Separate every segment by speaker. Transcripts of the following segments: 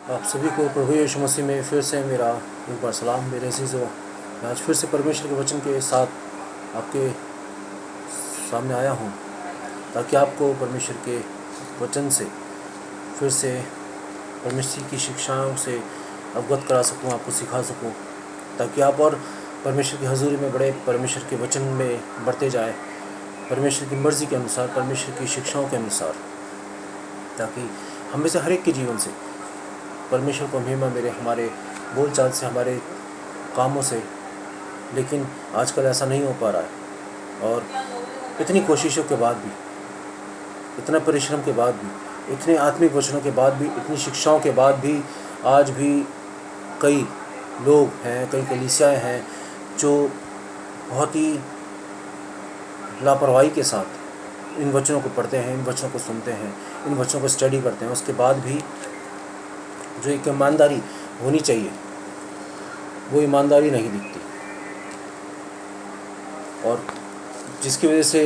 Speaker 1: आप सभी को प्रभु यीशु मसीह में फिर से मेरा एक बार सलाम। मेरे अज़ीज़ों, मैं आज फिर से परमेश्वर के वचन के साथ आपके सामने आया हूँ ताकि आपको परमेश्वर के वचन से फिर से परमेश्वर की शिक्षाओं से अवगत करा सकूँ, आपको सिखा सकूँ, ताकि आप और परमेश्वर की हजूरी में बड़े, परमेश्वर के वचन में बढ़ते जाए, परमेश्वर की मर्ज़ी के अनुसार, परमेश्वर की शिक्षाओं के अनुसार, ताकि हम में से हर एक के जीवन से परमेश्वर को महिमा मेरे, हमारे बोलचाल से, हमारे कामों से। लेकिन आजकल ऐसा नहीं हो पा रहा है, और इतनी कोशिशों के बाद भी, इतना परिश्रम के बाद भी, इतने आत्मिक वचनों के बाद भी, इतनी शिक्षाओं के बाद भी आज भी कई लोग हैं, कई कलीसियाएँ हैं जो बहुत ही लापरवाही के साथ इन वचनों को पढ़ते हैं, इन वचनों को सुनते हैं, इन वचनों को स्टडी करते हैं। उसके बाद भी जो एक ईमानदारी होनी चाहिए वो ईमानदारी नहीं दिखती, और जिसकी वजह से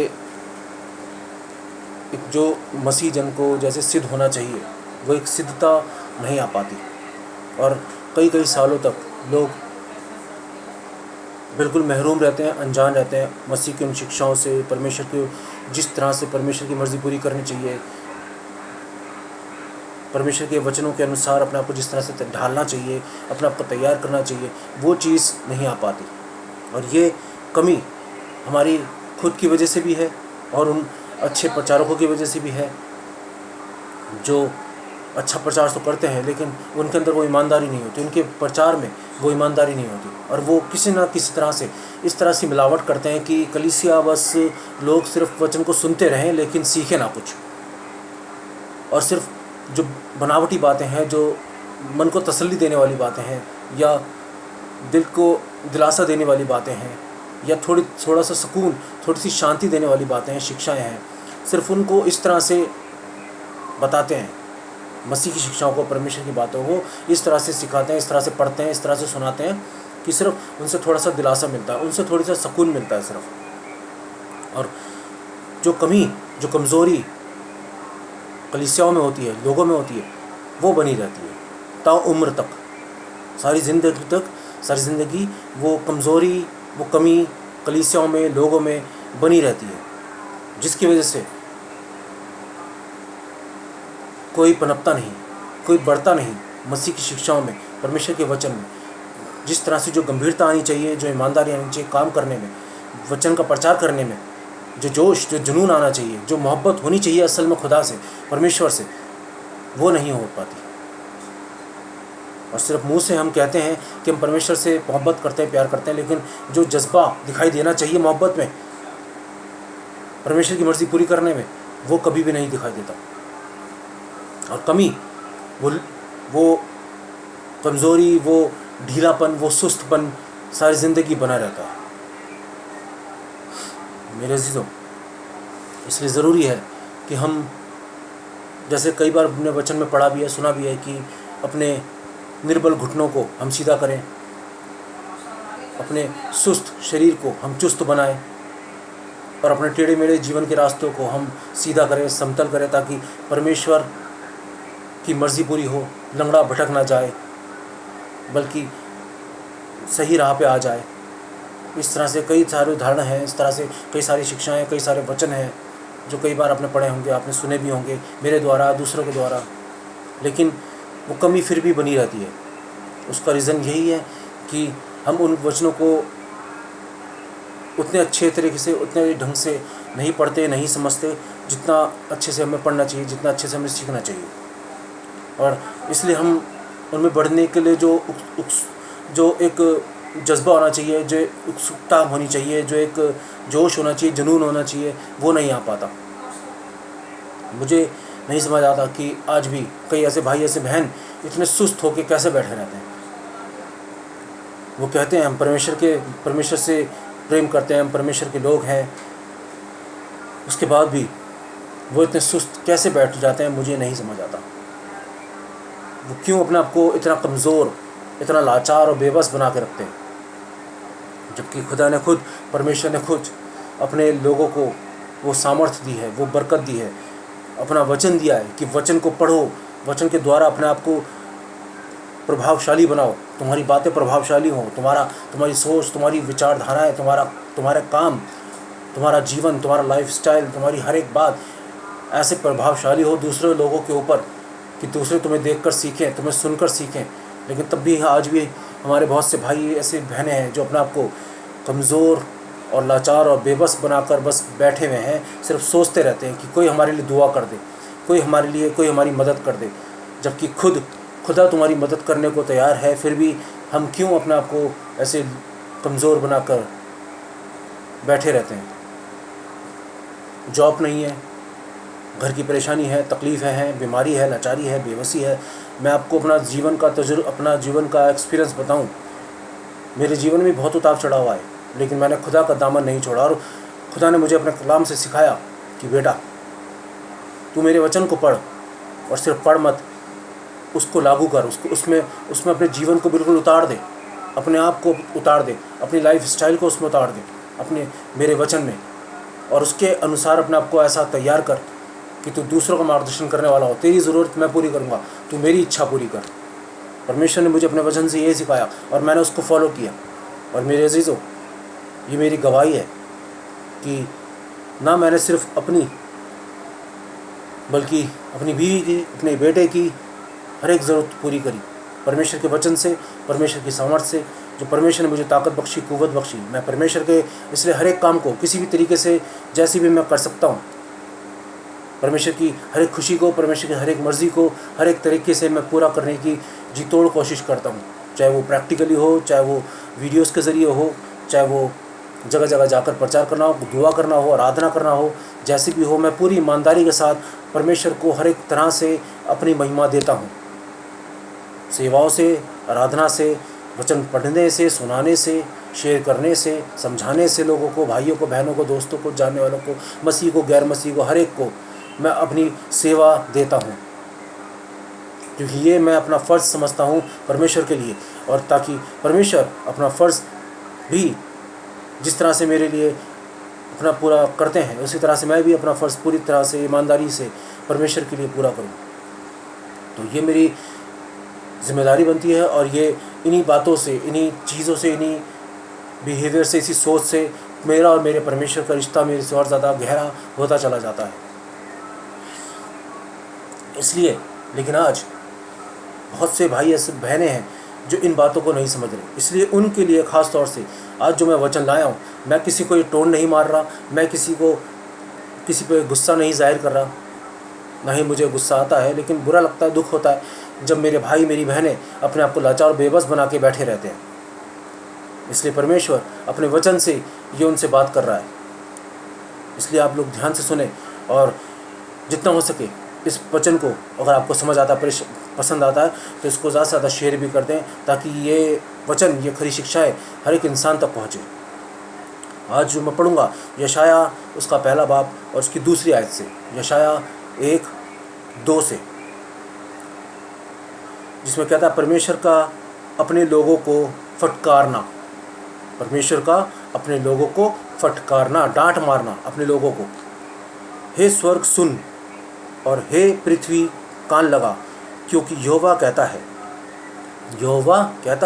Speaker 1: एक जो मसीह जन को जैसे सिद्ध होना चाहिए वो एक सिद्धता नहीं आ पाती, और कई कई सालों तक लोग बिल्कुल महरूम रहते हैं, अनजान रहते हैं मसीह की उन शिक्षाओं से, परमेश्वर को जिस तरह से परमेश्वर की मर्ज़ी पूरी करनी चाहिए, परमेश्वर के वचनों के अनुसार अपने आप को जिस तरह से ढालना चाहिए, अपने आप को तैयार करना चाहिए, वो चीज़ नहीं आ पाती। और ये कमी हमारी खुद की वजह से भी है, और उन अच्छे प्रचारकों की वजह से भी है जो अच्छा प्रचार तो करते हैं लेकिन उनके अंदर वो ईमानदारी नहीं होती, उनके प्रचार में वो ईमानदारी नहीं होती, और वो किसी न किसी तरह से इस तरह से मिलावट करते हैं कि कलीसिया बस लोग सिर्फ वचन को सुनते रहें लेकिन सीखें ना कुछ, और सिर्फ जो बनावटी बातें हैं, जो मन को तसल्ली देने वाली बातें हैं, या दिल को दिलासा देने वाली बातें हैं, या थोड़ा सा सुकून, थोड़ी सी शांति देने वाली बातें हैं, शिक्षाएं हैं, सिर्फ उनको इस तरह से बताते हैं, मसीह की शिक्षाओं को, परमेश्वर की बातों को इस तरह से सिखाते हैं, इस तरह से पढ़ते हैं, इस तरह से सुनाते हैं कि सिर्फ उनसे थोड़ा सा दिलासा मिलता है, उनसे थोड़ी सा सुकून मिलता है सिर्फ। और जो कमी, जो कमज़ोरी कलीसियाओं में होती है, लोगों में होती है, वो बनी रहती है ताउम्र तक, सारी ज़िंदगी वो कमज़ोरी, वो कमी कलीसियाओं में, लोगों में बनी रहती है, जिसकी वजह से कोई पनपता नहीं, कोई बढ़ता नहीं मसीह की शिक्षाओं में, परमेश्वर के वचन में। जिस तरह से जो गंभीरता आनी चाहिए, जो ईमानदारी आनी चाहिए काम करने में, वचन का प्रचार करने में, जो जोश, जो जुनून आना चाहिए, जो मोहब्बत होनी चाहिए असल में खुदा से, परमेश्वर से, वो नहीं हो पाती। और सिर्फ मुंह से हम कहते हैं कि हम परमेश्वर से मोहब्बत करते हैं, प्यार करते हैं, लेकिन जो जज्बा दिखाई देना चाहिए मोहब्बत में, परमेश्वर की मर्ज़ी पूरी करने में, वो कभी भी नहीं दिखाई देता। और कमी, वो कमज़ोरी, वो ढीलापन, वो सुस्तपन सारी ज़िंदगी बना रहता है मेरे अज़ीज़ों। इसलिए ज़रूरी है कि हम, जैसे कई बार अपने वचन में पढ़ा भी है, सुना भी है, कि अपने निर्बल घुटनों को हम सीधा करें, अपने सुस्त शरीर को हम चुस्त बनाएं, और अपने टेढ़े मेढ़े जीवन के रास्तों को हम सीधा करें, समतल करें, ताकि परमेश्वर की मर्ज़ी पूरी हो, लंगड़ा भटक ना जाए बल्कि सही राह पे आ जाए। इस तरह से कई सारे उदाहरण हैं, इस तरह से कई सारी शिक्षाएं, कई सारे वचन हैं जो कई बार आपने पढ़े होंगे, आपने सुने भी होंगे मेरे द्वारा, दूसरों के द्वारा, लेकिन वो कमी फिर भी बनी रहती है। उसका रीज़न यही है कि हम उन वचनों को उतने अच्छे तरीके से, उतने ढंग से नहीं पढ़ते, नहीं समझते, जितना अच्छे से हमें पढ़ना चाहिए, जितना अच्छे से हमें सीखना चाहिए। और इसलिए हम उनमें बढ़ने के लिए जो एक जज्बा होना चाहिए, जो उत्सुकता होनी चाहिए, जो एक जोश होना चाहिए, जुनून होना चाहिए, वो नहीं आ पाता। मुझे नहीं समझ आता कि आज भी कई ऐसे भाई, ऐसे बहन इतने सुस्त होकर कैसे बैठे रहते हैं। वो कहते हैं हम परमेश्वर से प्रेम करते हैं, हम परमेश्वर के लोग हैं, उसके बाद भी वो इतने सुस्त कैसे बैठ जाते हैं, मुझे नहीं समझ आता। वो क्यों अपने आप को इतना कमज़ोर, इतना लाचार और बेबस बना के रखते हैं, जबकि खुदा ने खुद, परमेश्वर ने खुद अपने लोगों को वो सामर्थ्य दी है, वो बरकत दी है, अपना वचन दिया है कि वचन को पढ़ो, वचन के द्वारा अपने आप को प्रभावशाली बनाओ, तुम्हारी बातें प्रभावशाली हों, तुम्हारी सोच, तुम्हारी विचारधाराएँ, तुम्हारा काम, तुम्हारा जीवन, तुम्हारा लाइफस्टाइल, तुम्हारी हर एक बात ऐसे प्रभावशाली हो दूसरे लोगों के ऊपर कि दूसरे तुम्हें देखकर सीखें, तुम्हें सुनकर सीखें। लेकिन तब भी आज भी हमारे बहुत से भाई ऐसे बहनें हैं जो अपने आप को कमज़ोर और लाचार और बेबस बनाकर बस बैठे हुए हैं, सिर्फ सोचते रहते हैं कि कोई हमारे लिए दुआ कर दे, कोई हमारी मदद कर दे, जबकि खुदा तुम्हारी मदद करने को तैयार है। फिर भी हम क्यों अपने आप को ऐसे कमज़ोर बनाकर बैठे रहते हैं। जॉब नहीं है, घर की परेशानी है, तकलीफ़ें हैं, बीमारी है, लाचारी है, बेबसी है। मैं आपको अपना जीवन का एक्सपीरियंस बताऊं, मेरे जीवन में बहुत उतार चढ़ाव आए, लेकिन मैंने खुदा का दामन नहीं छोड़ा। और खुदा ने मुझे अपने कलाम से सिखाया कि बेटा, तू मेरे वचन को पढ़, और सिर्फ पढ़ मत, उसको लागू कर, उसमें अपने जीवन को बिल्कुल उतार दे, अपने आप को उतार दे, अपनी लाइफ स्टाइल को उसमें उतार दे, अपने मेरे वचन में, और उसके अनुसार अपने आप को ऐसा तैयार कर कि तू दूसरों का मार्गदर्शन करने वाला हो। तेरी ज़रूरत मैं पूरी करूँगा, तू मेरी इच्छा पूरी कर। परमेश्वर ने मुझे अपने वचन से ये सिखाया और मैंने उसको फॉलो किया। और मेरे अजीज़ों, ये मेरी गवाही है कि ना मैंने सिर्फ अपनी, बल्कि अपनी बीवी की, अपने बेटे की हर एक ज़रूरत पूरी करी परमेश्वर के वचन से, परमेश्वर की सामर्थ्य से, जो परमेश्वर ने मुझे ताकत बख्शी, कुव्वत बख्शी। मैं परमेश्वर के इसलिए हर एक काम को किसी भी तरीके से जैसी भी मैं कर सकता हूँ, परमेश्वर की हर एक खुशी को, परमेश्वर की हर एक मर्ज़ी को हर एक तरीके से मैं पूरा करने की जी तोड़ कोशिश करता हूँ। चाहे वो प्रैक्टिकली हो, चाहे वो वीडियोस के ज़रिए हो, चाहे वो जगह जगह जाकर प्रचार करना हो, दुआ करना हो, आराधना करना हो, जैसे भी हो, मैं पूरी ईमानदारी के साथ परमेश्वर को हर एक तरह से अपनी महिमा देता हूँ। सेवाओं से, आराधना से, वचन पढ़ने से, सुनाने से, शेयर करने से, समझाने से, लोगों को, भाइयों को, बहनों को, दोस्तों को, जानने वालों को, मसीह को, गैर मसीह को, हर एक को मैं अपनी सेवा देता हूँ, क्योंकि ये मैं अपना फ़र्ज़ समझता हूँ परमेश्वर के लिए। और ताकि परमेश्वर अपना फ़र्ज़ भी जिस तरह से मेरे लिए अपना पूरा करते हैं, उसी तरह से मैं भी अपना फ़र्ज़ पूरी तरह से ईमानदारी से परमेश्वर के लिए पूरा करूँ। तो ये मेरी ज़िम्मेदारी बनती है। और ये इन्हीं बातों से, इन्हीं चीज़ों से, इन्हीं बिहेवियर से, इसी सोच से मेरा और मेरे परमेश्वर का रिश्ता मेरे से और ज़्यादा गहरा होता चला जाता है। इसलिए, लेकिन आज बहुत से भाई ऐसे बहनें हैं जो इन बातों को नहीं समझ रहे। इसलिए उनके लिए ख़ास तौर से आज जो मैं वचन लाया हूँ, मैं किसी को ये टोन नहीं मार रहा, मैं किसी पे गुस्सा नहीं जाहिर कर रहा, ना ही मुझे गुस्सा आता है, लेकिन बुरा लगता है, दुख होता है जब मेरे भाई, मेरी बहनें अपने आप को लाचार और बेबस बना के बैठे रहते हैं। इसलिए परमेश्वर अपने वचन से ये उनसे बात कर रहा है। इसलिए आप लोग ध्यान से सुने और जितना हो सके इस वचन को, अगर आपको समझ आता है, पसंद आता है, तो इसको ज़्यादा से ज़्यादा शेयर भी कर दें, ताकि ये वचन, ये खरी शिक्षाएँ हर एक इंसान तक पहुँचे। आज जो मैं पढ़ूँगा यशाया उसका पहला बाब और उसकी दूसरी आयत से, यशाया 1:2 से, जिसमें कहता है परमेश्वर का अपने लोगों को फटकारना, परमेश्वर का अपने लोगों को फटकारना, डांट मारना अपने लोगों को। हे स्वर्ग सुन और हे पृथ्वी कान लगा, क्योंकि यहोवा कहता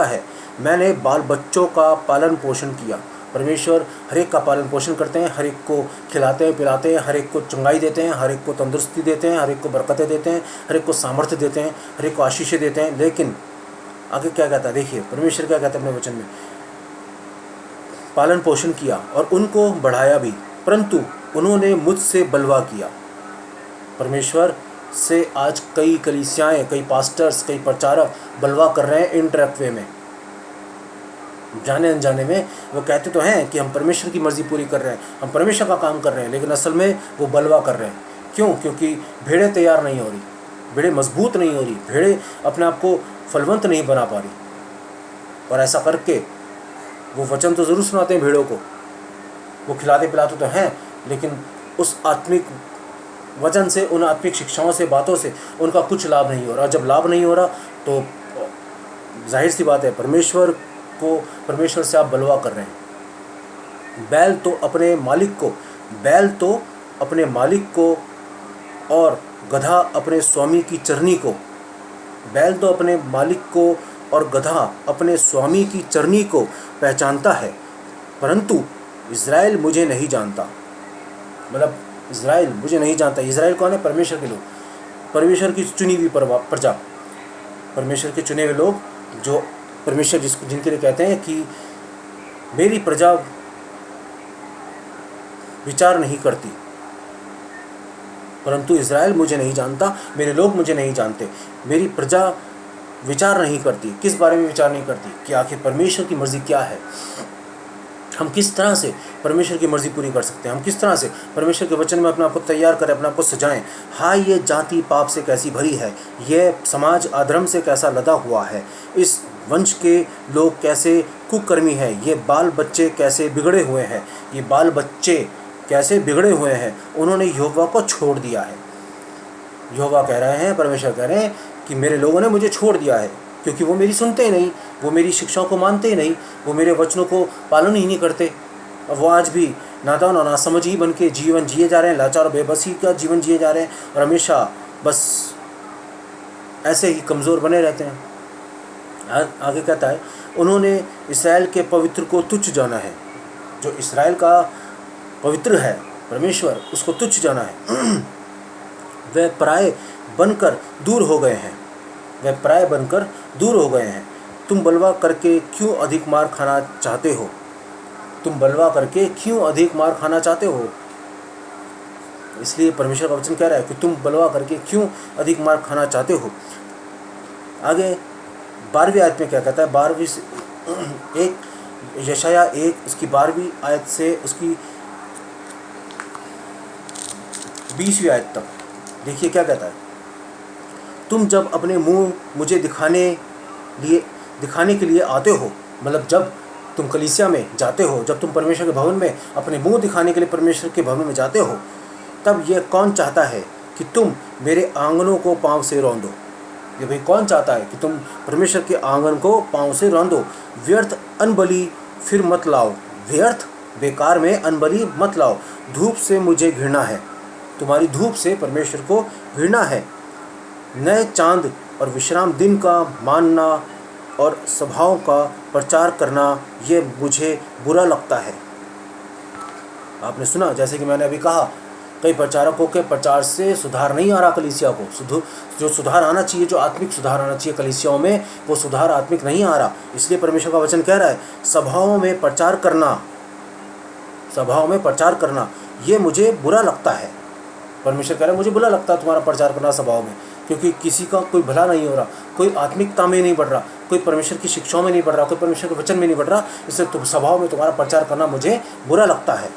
Speaker 1: है, मैंने बाल बच्चों का पालन पोषण किया। परमेश्वर हर एक का पालन पोषण करते हैं, हर एक को खिलाते हैं, पिलाते हैं, हर एक को चंगाई देते हैं, हर एक को तंदुरुस्ती देते हैं, हर एक को बरकतें देते हैं, हर एक को सामर्थ्य देते हैं, हर एक को आशीषें देते हैं। लेकिन आगे क्या कहता है, देखिए परमेश्वर क्या कहता है अपने वचन में, पालन पोषण किया और उनको बढ़ाया भी, परंतु उन्होंने मुझसे बलवा किया। परमेश्वर से आज कई कलीसियाएँ, कई पास्टर्स, कई प्रचारक बलवा कर रहे हैं इनडायरेक्ट वे में, जाने अनजाने में। वो कहते तो हैं कि हम परमेश्वर की मर्ज़ी पूरी कर रहे हैं, हम परमेश्वर का काम कर रहे हैं, लेकिन असल में वो बलवा कर रहे हैं। क्यों? क्योंकि भेड़ें तैयार नहीं हो रही, भेड़ें मजबूत नहीं हो रही, भेड़ें अपने आप को फलवंत नहीं बना पा रही। और ऐसा करके वो वचन तो ज़रूर सुनाते हैं भेड़ों को, वो खिलाते पिलाते तो हैं, लेकिन उस आत्मिक वचन से, उन आत्मिक शिक्षाओं से, बातों से उनका कुछ लाभ नहीं हो रहा। जब लाभ नहीं हो रहा तो जाहिर सी बात है परमेश्वर से आप बलवा कर रहे हैं। बैल तो अपने मालिक को और गधा अपने स्वामी की चरनी को बैल तो अपने मालिक को और गधा अपने स्वामी की चरनी को पहचानता है, परंतु इज़राइल मुझे नहीं जानता। मतलब इज़राइल मुझे नहीं जानता। इज़राइल कौन है? परमेश्वर के लोग, परमेश्वर की चुनी हुई प्रजा, परमेश्वर के चुने हुए लोग, जो परमेश्वर जिनके लिए कहते हैं कि मेरी प्रजा विचार नहीं करती, परंतु इज़राइल मुझे नहीं जानता, मेरे लोग मुझे नहीं जानते। मेरी प्रजा विचार नहीं करती। किस बारे में विचार नहीं करती? कि आखिर परमेश्वर की मर्ज़ी क्या है, हम किस तरह से परमेश्वर की मर्ज़ी पूरी कर सकते हैं, हम किस तरह से परमेश्वर के वचन में अपने आप को तैयार करें, अपने आप को सजाएं। हाय, ये जाति पाप से कैसी भरी है, ये समाज अधर्म से कैसा लदा हुआ है, इस वंश के लोग कैसे कुकर्मी है, ये बाल बच्चे कैसे बिगड़े हुए हैं, ये बाल बच्चे कैसे बिगड़े हुए हैं, उन्होंने यहोवा को छोड़ दिया है। यहोवा कह रहे हैं, परमेश्वर कह रहे हैं कि मेरे लोगों ने मुझे छोड़ दिया है, क्योंकि वो मेरी सुनते ही नहीं, वो मेरी शिक्षाओं को मानते ही नहीं, वो मेरे वचनों को पालन ही नहीं करते। और वो आज भी नादान और नासमझ ही बन के जीवन जिए जा रहे हैं, लाचार और बेबसी का जीवन जिए जा रहे हैं, और हमेशा बस ऐसे ही कमज़ोर बने रहते हैं। आगे कहता है, उन्होंने इसराइल के पवित्र को तुच्छ जाना है। जो इसराइल का पवित्र है परमेश्वर, उसको तुच्छ जाना है। वे पराये बनकर दूर हो गए हैं, वे पराये बनकर दूर हो गए हैं। तुम बलवा करके क्यों अधिक मार खाना चाहते हो? तुम बलवा करके क्यों अधिक मार खाना चाहते हो? इसलिए परमेश्वर का वचन कह रहा है कि तुम बलवा करके क्यों अधिक मार खाना चाहते हो। आगे 12वीं आयत में क्या कहता है? 12वीं एक यशाया 1 उसकी 12वीं आयत से उसकी 20वीं आयत तक देखिए क्या कहता है। तुम जब अपने मुंह मुझे दिखाने के लिए आते हो, मतलब जब तुम कलीसिया में जाते हो, जब तुम परमेश्वर के भवन में अपने मुंह दिखाने के लिए परमेश्वर के भवन में जाते हो, तब ये कौन चाहता है कि तुम मेरे आंगनों को पांव से रौंदो? ये भाई कौन चाहता है कि तुम परमेश्वर के आंगन को पांव से रौंदो? व्यर्थ अनबली फिर मत लाओ, व्यर्थ बेकार में अनबली मत लाओ। धूप से मुझे घृणा है, तुम्हारी धूप से परमेश्वर को घृणा है। नए चांद और विश्राम दिन का मानना और सभाओं का प्रचार करना, ये मुझे बुरा लगता है। आपने सुना, जैसे कि मैंने अभी कहा, कई प्रचारकों के प्रचार से सुधार नहीं आ रहा कलीसिया को। जो सुधार आना चाहिए, जो आत्मिक सुधार आना चाहिए कलीसियाओं में, वो सुधार आत्मिक नहीं आ रहा। इसलिए परमेश्वर का वचन कह रहा है, सभाओं में प्रचार करना ये मुझे बुरा लगता है। परमेश्वर कह रहा है, मुझे बुरा लगता है तुम्हारा प्रचार करना सभाओं में, क्योंकि किसी का कोई भला नहीं हो रहा, कोई आत्मिकता में नहीं बढ़ रहा, कोई परमेश्वर की शिक्षाओं में नहीं बढ़ रहा, कोई परमेश्वर के वचन में नहीं बढ़ रहा। इसलिए तुम सभाओं में तुम्हारा प्रचार करना मुझे बुरा लगता है।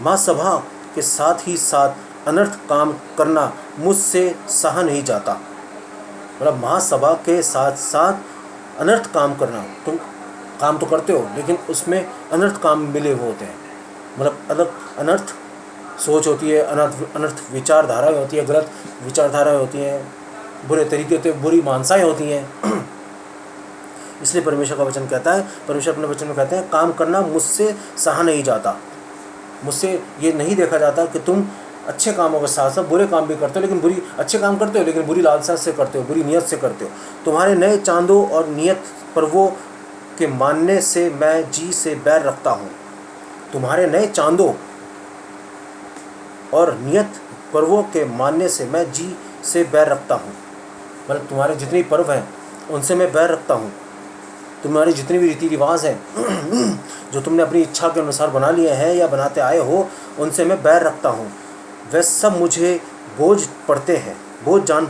Speaker 1: महासभा के साथ ही साथ अनर्थ काम करना मुझसे सहा नहीं जाता। मतलब महासभा के साथ साथ अनर्थ काम करना, तुम काम तो करते हो लेकिन उसमें अनर्थ काम मिले हुए होते हैं। मतलब अलग अनर्थ सोच होती है, अनर्थ विचारधाराएँ होती है, गलत विचारधाराएँ होती हैं, बुरे तरीके से बुरी मानसाएँ होती हैं। इसलिए परमेश्वर का वचन कहता है, परमेश्वर अपने वचन में कहते हैं, काम करना मुझसे सहा नहीं जाता। मुझसे ये नहीं देखा जाता कि तुम अच्छे कामों के साथ साथ बुरे काम भी करते हो, लेकिन अच्छे काम करते हो लेकिन बुरी लालसा से करते हो, बुरी नीयत से करते हो। तुम्हारे नए चांदों और नियत पर्वों के मानने से मैं जी से बैर रखता हूँ। तुम्हारे नए चांदों और नियत पर्वों के मानने से मैं जी से बैर रखता हूँ। मतलब तुम्हारे जितने पर्व हैं उनसे मैं बैर रखता हूँ। तुम्हारी जितने भी रीति रिवाज हैं जो तुमने अपनी इच्छा के अनुसार बना लिए हैं या बनाते आए हो, उनसे मैं बैर रखता हूँ। वे सब मुझे बोझ जान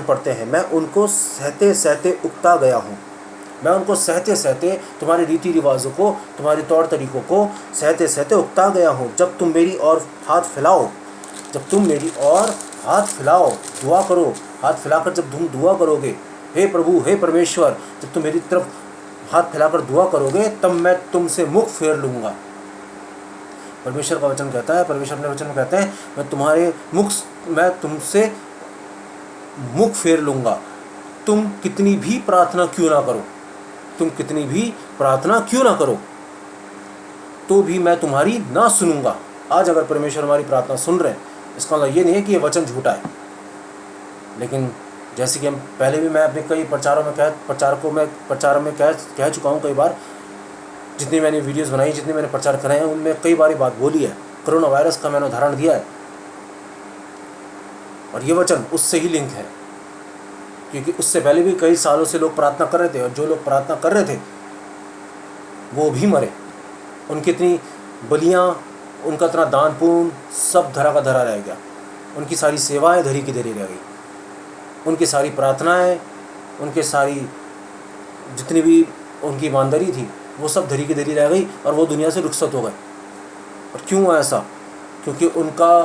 Speaker 1: पड़ते हैं। मैं उनको सहते सहते उकता गया हूँ। मैं उनको सहते सहते, तुम्हारे रीति रिवाजों को, तुम्हारे तौर तरीकों को सहते सहते उकता गया हूँ। जब तुम मेरी ओर हाथ फैलाओ, दुआ करो। हाथ फैलाकर जब तुम दुआ करोगे, हे प्रभु, हे परमेश्वर, जब तुम मेरी तरफ हाथ फैलाकर दुआ करोगे, तब मैं तुमसे मुख फेर लूँगा। परमेश्वर का वचन कहता है, परमेश्वर अपने वचन में कहते हैं, मैं तुमसे मुख फेर लूँगा। तुम कितनी भी प्रार्थना क्यों ना करो, तो भी मैं तुम्हारी ना सुनूंगा। आज अगर परमेश्वर हमारी प्रार्थना सुन रहे हैं, इसका मतलब ये नहीं है कि ये वचन झूठा है। लेकिन जैसे कि हम पहले भी मैं अपने कई प्रचार में कह चुका हूँ कई बार, जितनी मैंने वीडियोस बनाई, जितने मैंने प्रचार करे हैं, उनमें कई बार बात बोली है। कोरोना वायरस का मैंने उदाहरण दिया है, और ये वचन उससे ही लिंक है, क्योंकि उससे पहले भी कई सालों से लोग प्रार्थना कर रहे थे, और जो लोग प्रार्थना कर रहे थे वो भी मरे। उनकी इतनी बलियाँ, उनका इतना दान पुण्य सब धरा का धरा रह गया। उनकी सारी सेवाएं धरी की धरी रह गई, उनकी सारी प्रार्थनाएं, उनके सारी जितनी भी उनकी ईमानदारी थी वो सब धरी की धरी रह गई, और वो दुनिया से रुखसत हो गए। और क्यों हुआ ऐसा? क्योंकि उनका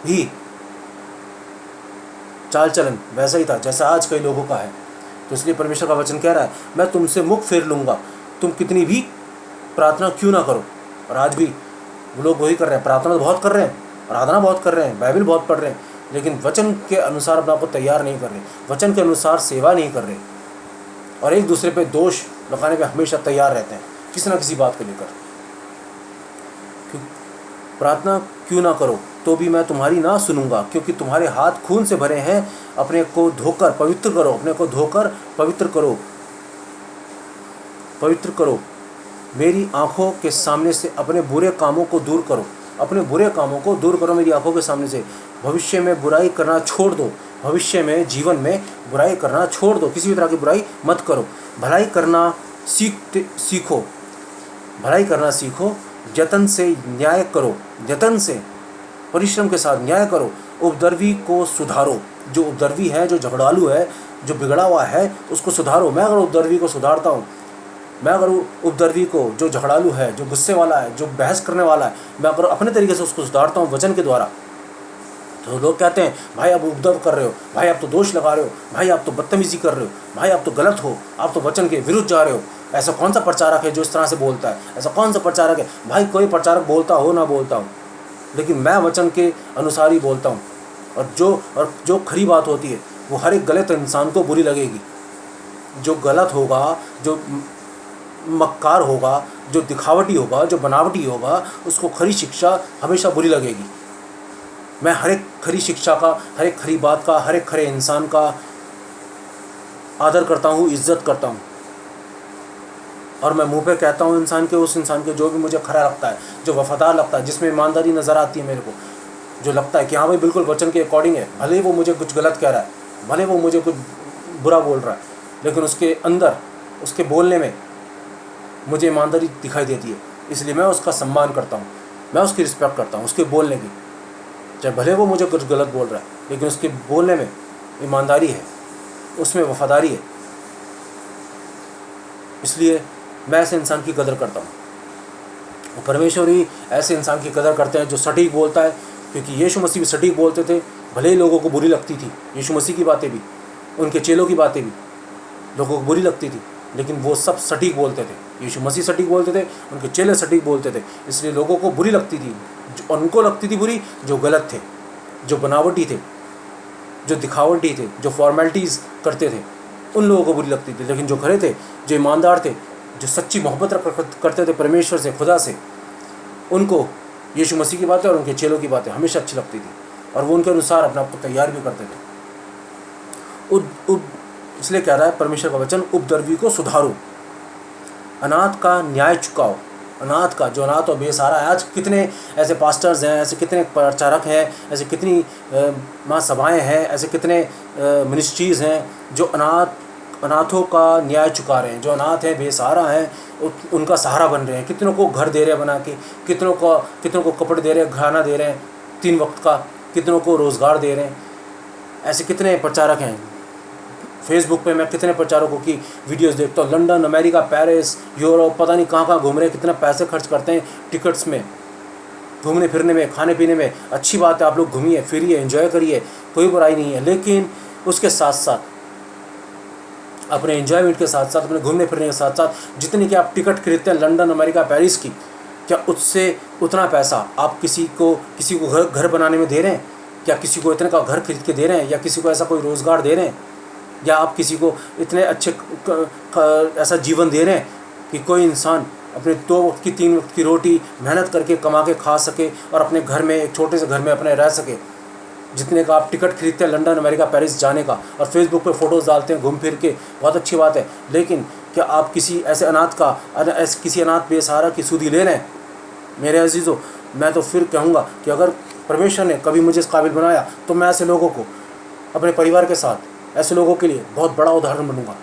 Speaker 1: भी चाल चलन वैसा ही था जैसा आज कई लोगों का है। तो इसलिए परमेश्वर का वचन कह रहा है, मैं तुमसे मुख फेर लूँगा, तुम कितनी भी प्रार्थना क्यों ना करो। और आज भी वो लोग वही कर रहे हैं, प्रार्थना तो बहुत कर रहे हैं, आराधना बहुत कर रहे हैं, बाइबल बहुत पढ़ रहे हैं, लेकिन वचन के अनुसार अपने आप को तैयार नहीं कर रहे, वचन के अनुसार सेवा नहीं कर रहे, और एक दूसरे पे दोष लगाने पे हमेशा तैयार रहते हैं किसी ना किसी बात को लेकर। प्रार्थना क्यों ना करो तो भी मैं तुम्हारी ना सुनूंगा, क्योंकि तुम्हारे हाथ खून से भरे हैं। अपने को धोकर पवित्र करो, अपने को धोकर पवित्र करो, पवित्र करो। मेरी आंखों के सामने से अपने बुरे कामों को दूर करो, अपने बुरे कामों को दूर करो मेरी आंखों के सामने से। भविष्य में बुराई करना छोड़ दो, भविष्य में जीवन में बुराई करना छोड़ दो, किसी भी तरह की बुराई मत करो। भलाई करना सीखो, भलाई करना सीखो। जतन से न्याय करो, जतन से परिश्रम के साथ न्याय करो। उपद्रवी को सुधारो, जो उपद्रवी है, जो झगड़ालू है, जो बिगड़ा हुआ है, उसको सुधारो। मैं अगर उपद्रवी को सुधारता हूँ, मैं अगर उपद्रवी को, जो झगड़ालू है, जो गुस्से वाला है, जो बहस करने वाला है, मैं अगर अपने तरीके से उसको सुधारता हूँ वचन के द्वारा, तो लोग कहते हैं भाई आप उपद्रव कर रहे हो, भाई आप तो दोष लगा रहे हो, भाई आप तो बदतमीजी कर रहे हो, भाई आप तो गलत हो, आप तो वचन के विरुद्ध जा रहे हो। ऐसा कौन सा प्रचारक है जो इस तरह से बोलता है? ऐसा कौन सा प्रचारक है? भाई कोई प्रचारक बोलता हो ना बोलता हो, लेकिन मैं वचन के अनुसार ही बोलता हूँ। और जो खरी बात होती है वो हर एक गलत इंसान को बुरी लगेगी। जो गलत होगा, जो मक्कार होगा, जो दिखावटी होगा, जो बनावटी होगा, उसको खरी शिक्षा हमेशा बुरी लगेगी। मैं हर एक खरी शिक्षा का, हर एक खरी बात का, हर एक खरे इंसान का आदर करता हूँ, इज्जत करता हूँ, और मैं मुंह पे कहता हूँ इंसान के, उस इंसान के जो भी मुझे खरा लगता है, जो वफादार लगता है, जिसमें ईमानदारी नज़र आती है मेरे को, जो लगता है कि हाँ भाई बिल्कुल वचन के अकॉर्डिंग है। भले ही वो मुझे कुछ गलत कह रहा है, भले वो मुझे कुछ बुरा बोल रहा है, लेकिन उसके अंदर, उसके बोलने में मुझे ईमानदारी दिखाई देती है, इसलिए मैं उसका सम्मान करता हूँ, मैं उसकी रिस्पेक्ट करता हूँ, उसके बोलने की। चाहे भले वो मुझे कुछ गलत बोल रहा है, लेकिन उसके बोलने में ईमानदारी है, उसमें वफादारी है, इसलिए मैं ऐसे इंसान की कदर करता हूँ। और परमेश्वर ही ऐसे इंसान की कदर करते हैं जो सटीक बोलता है, क्योंकि यीशु मसीह भी सटीक बोलते थे। भले ही लोगों को बुरी लगती थी, यीशु मसीह की बातें भी, उनके चेलों की बातें भी लोगों को बुरी लगती थी, लेकिन वो सब सटीक बोलते थे। यीशु मसीह सटीक बोलते थे, उनके चेले सटीक बोलते थे, इसलिए लोगों को बुरी लगती थी। जो उनको लगती थी बुरी, जो गलत थे, जो बनावटी थे, जो दिखावटी थे, जो फॉर्मेलिटीज़ करते थे, उन लोगों को बुरी लगती थी। लेकिन जो खरे थे, जो ईमानदार थे, जो सच्ची मोहब्बत करते थे परमेश्वर से, खुदा से, उनको यीशु मसीह की बातें और उनके चेलों की बातें हमेशा अच्छी लगती थी, और वो उनके अनुसार अपने आप को तैयार भी करते थे। इसलिए कह रहा है परमेश्वर का वचन, उपद्रवी को सुधारो, अनाथ का न्याय चुकाओ। अनाथ का, जो अनाथ और बेसहारा है। आज कितने ऐसे पास्टर्स हैं, ऐसे कितने प्रचारक हैं, ऐसे कितनी महासभाएं हैं, ऐसे कितने मिनिस्ट्रीज़ हैं जो अनाथों का न्याय चुका रहे हैं, जो अनाथ हैं, बेसहारा हैं, उनका सहारा बन रहे हैं। कितनों को घर दे रहे हैं बना के, कितनों को कपड़े दे रहे हैं, खाना दे रहे हैं 3 वक्त का, कितनों को रोज़गार दे रहे हैं। ऐसे कितने प्रचारक हैं। फेसबुक पे मैं कितने प्रचारकों की वीडियोस देखता हूँ, लंदन, अमेरिका, पेरिस, यूरोप, पता नहीं कहाँ घूम रहे हैं, कितना पैसे खर्च करते हैं टिकट्स में, घूमने फिरने में, खाने पीने में। अच्छी बात है, आप लोग घूमिए फिरिए, एंजॉय करिए, कोई बुराई नहीं है, लेकिन उसके साथ साथ, अपने एंजॉयमेंट के साथ साथ, अपने घूमने फिरने के साथ साथ, जितनी कि आप टिकट खरीदते हैं लंदन, अमेरिका, पेरिस की, क्या उससे उतना पैसा आप किसी को घर बनाने में दे रहे हैं? क्या किसी को इतने का घर खरीद के दे रहे हैं? या किसी को ऐसा कोई रोज़गार दे रहे हैं? या आप किसी को इतने अच्छे ऐसा जीवन दे रहे हैं कि कोई इंसान अपने 2 वक्त की 3 वक्त की रोटी मेहनत करके कमा के खा सके और अपने घर में, एक छोटे से घर में अपने रह सके? जितने का आप टिकट खरीदते हैं लंदन, अमेरिका, पेरिस जाने का, और फेसबुक पे फ़ोटोज़ डालते हैं घूम फिर के, बहुत अच्छी बात है, लेकिन क्या आप किसी ऐसे किसी अनाथ बेसहारा की सुधि ले रहे हैं? मेरे अजीज़ों, मैं तो फिर कहूँगा कि अगर परमेश्वर ने कभी मुझे इस काबिल बनाया तो मैं ऐसे लोगों को अपने परिवार के साथ, ऐसे लोगों के लिए बहुत बड़ा उदाहरण बनूंगा।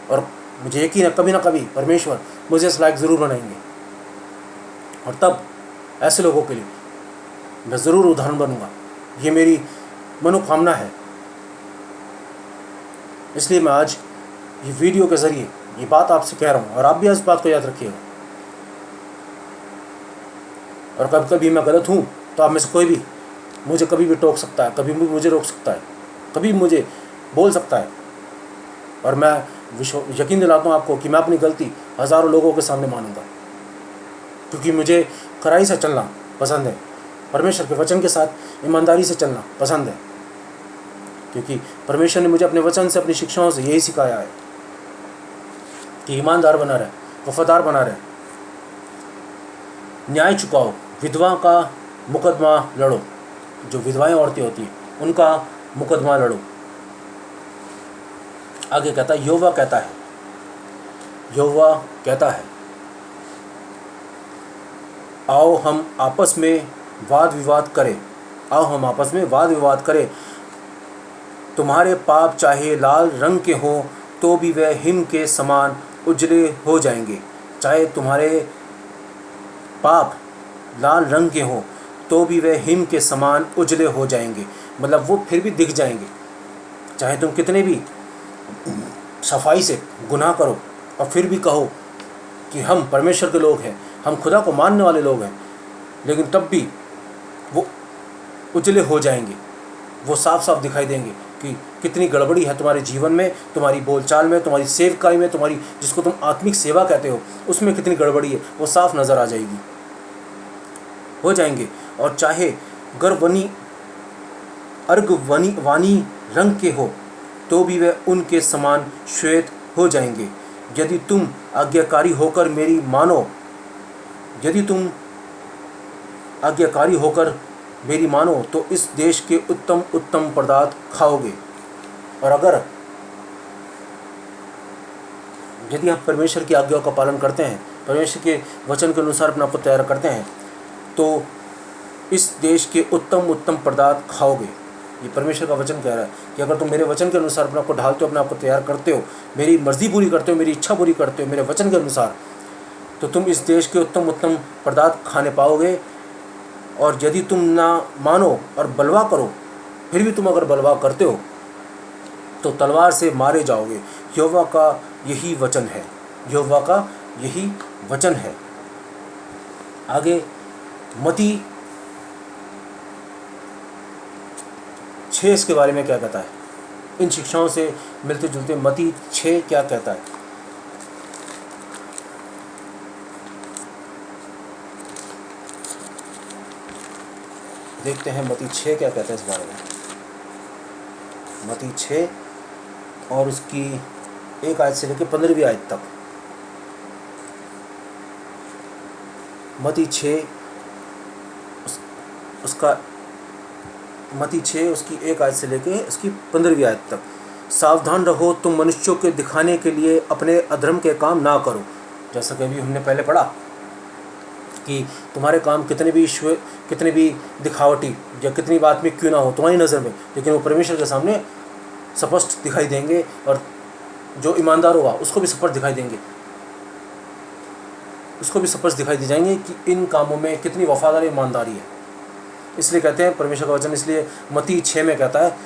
Speaker 1: और मुझे यकीन है कभी ना कभी परमेश्वर मुझे इस लायक ज़रूर बनाएंगे, और तब ऐसे लोगों के लिए मैं ज़रूर उदाहरण बनूंगा। ये मेरी मनोकामना है। इसलिए मैं आज ये वीडियो के ज़रिए ये बात आपसे कह रहा हूँ, और आप भी इस बात को याद रखिएगा। और कभी कभी मैं गलत हूँ तो आप में से कोई भी मुझे कभी भी टोक सकता है, कभी भी मुझे रोक सकता है, कभी मुझे बोल सकता है, और मैं यकीन दिलाता हूँ आपको कि मैं अपनी गलती हज़ारों लोगों के सामने मानूंगा, क्योंकि मुझे खराई से चलना पसंद है, परमेश्वर के वचन के साथ ईमानदारी से चलना पसंद है, क्योंकि परमेश्वर ने मुझे अपने वचन से, अपनी शिक्षाओं से यही सिखाया है कि ईमानदार बना रहे, वफादार बना रहे, न्याय चुकाओ, विधवा का मुकदमा लड़ो। जो विधवाएं औरतें होती हैं उनका मुकदमा लड़ो। आगे कहता है, यहोवा कहता है, आओ हम आपस में वाद विवाद करें, तुम्हारे पाप चाहे लाल रंग के हों तो भी वह हिम के समान उजले हो जाएंगे। चाहे तुम्हारे पाप लाल रंग के हों तो भी वह हिम के समान उजले हो जाएंगे, मतलब वो फिर भी दिख जाएंगे। चाहे तुम कितने भी सफाई से गुनाह करो और फिर भी कहो कि हम परमेश्वर के लोग हैं, हम खुदा को मानने वाले लोग हैं, लेकिन तब भी वो उजले हो जाएंगे। वो साफ साफ दिखाई देंगे कि कितनी गड़बड़ी है तुम्हारे जीवन में, तुम्हारी बोलचाल में, तुम्हारी सेवकाई में, तुम्हारी जिसको तुम आत्मिक सेवा कहते हो उसमें कितनी गड़बड़ी है, वो साफ नज़र आ जाएगी, हो जाएंगे। और चाहे अर्गवानी रंग के हो तो भी वे उनके समान श्वेत हो जाएंगे। यदि तुम आज्ञाकारी होकर मेरी मानो तो इस देश के उत्तम उत्तम पदार्थ खाओगे। और अगर यदि आप परमेश्वर की आज्ञाओं का पालन करते हैं, परमेश्वर के वचन के अनुसार अपने आप को तैयार करते हैं, तो इस देश के उत्तम उत्तम पदार्थ खाओगे। ये परमेश्वर का वचन कह रहा है कि अगर तुम मेरे वचन के अनुसार अपने आप को ढालते हो, अपने आप को तैयार करते हो, मेरी मर्जी पूरी करते हो, मेरी इच्छा पूरी करते हो मेरे वचन के अनुसार, तो तुम इस देश के उत्तम उत्तम पदार्थ खाने पाओगे। और यदि तुम ना मानो और बलवा करो, फिर भी तुम अगर बलवा करते हो तो तलवार से मारे जाओगे। यहोवा का यही वचन है। आगे मती 6 इसके बारे में क्या कहता है, इन शिक्षाओं से मिलते जुलते मती 6 क्या कहता है। देखते हैं मती 6 क्या कहता है इस बारे में। मती 6 और उसकी 1 आयत से लेकर 15वीं आयत तक। मती 6 उसकी 1 आयत से लेके उसकी 15वीं आयत तक। सावधान रहो, तुम मनुष्यों के दिखाने के लिए अपने अधर्म के काम ना करो। जैसा कि अभी हमने पहले पढ़ा कि तुम्हारे काम कितने भी दिखावटी या कितनी भी आत्मिक क्यों ना हो तुम्हारी नज़र में, लेकिन वो परमेश्वर के सामने स्पष्ट दिखाई देंगे, और जो ईमानदार होगा उसको भी स्पष्ट दिखाई देंगे, उसको भी स्पष्ट दिखाई दी जाएंगे कि इन कामों में कितनी वफादारी, ईमानदारी है। इसलिए कहते हैं परमेश्वर का वचन, इसलिए मती 6 में कहता है,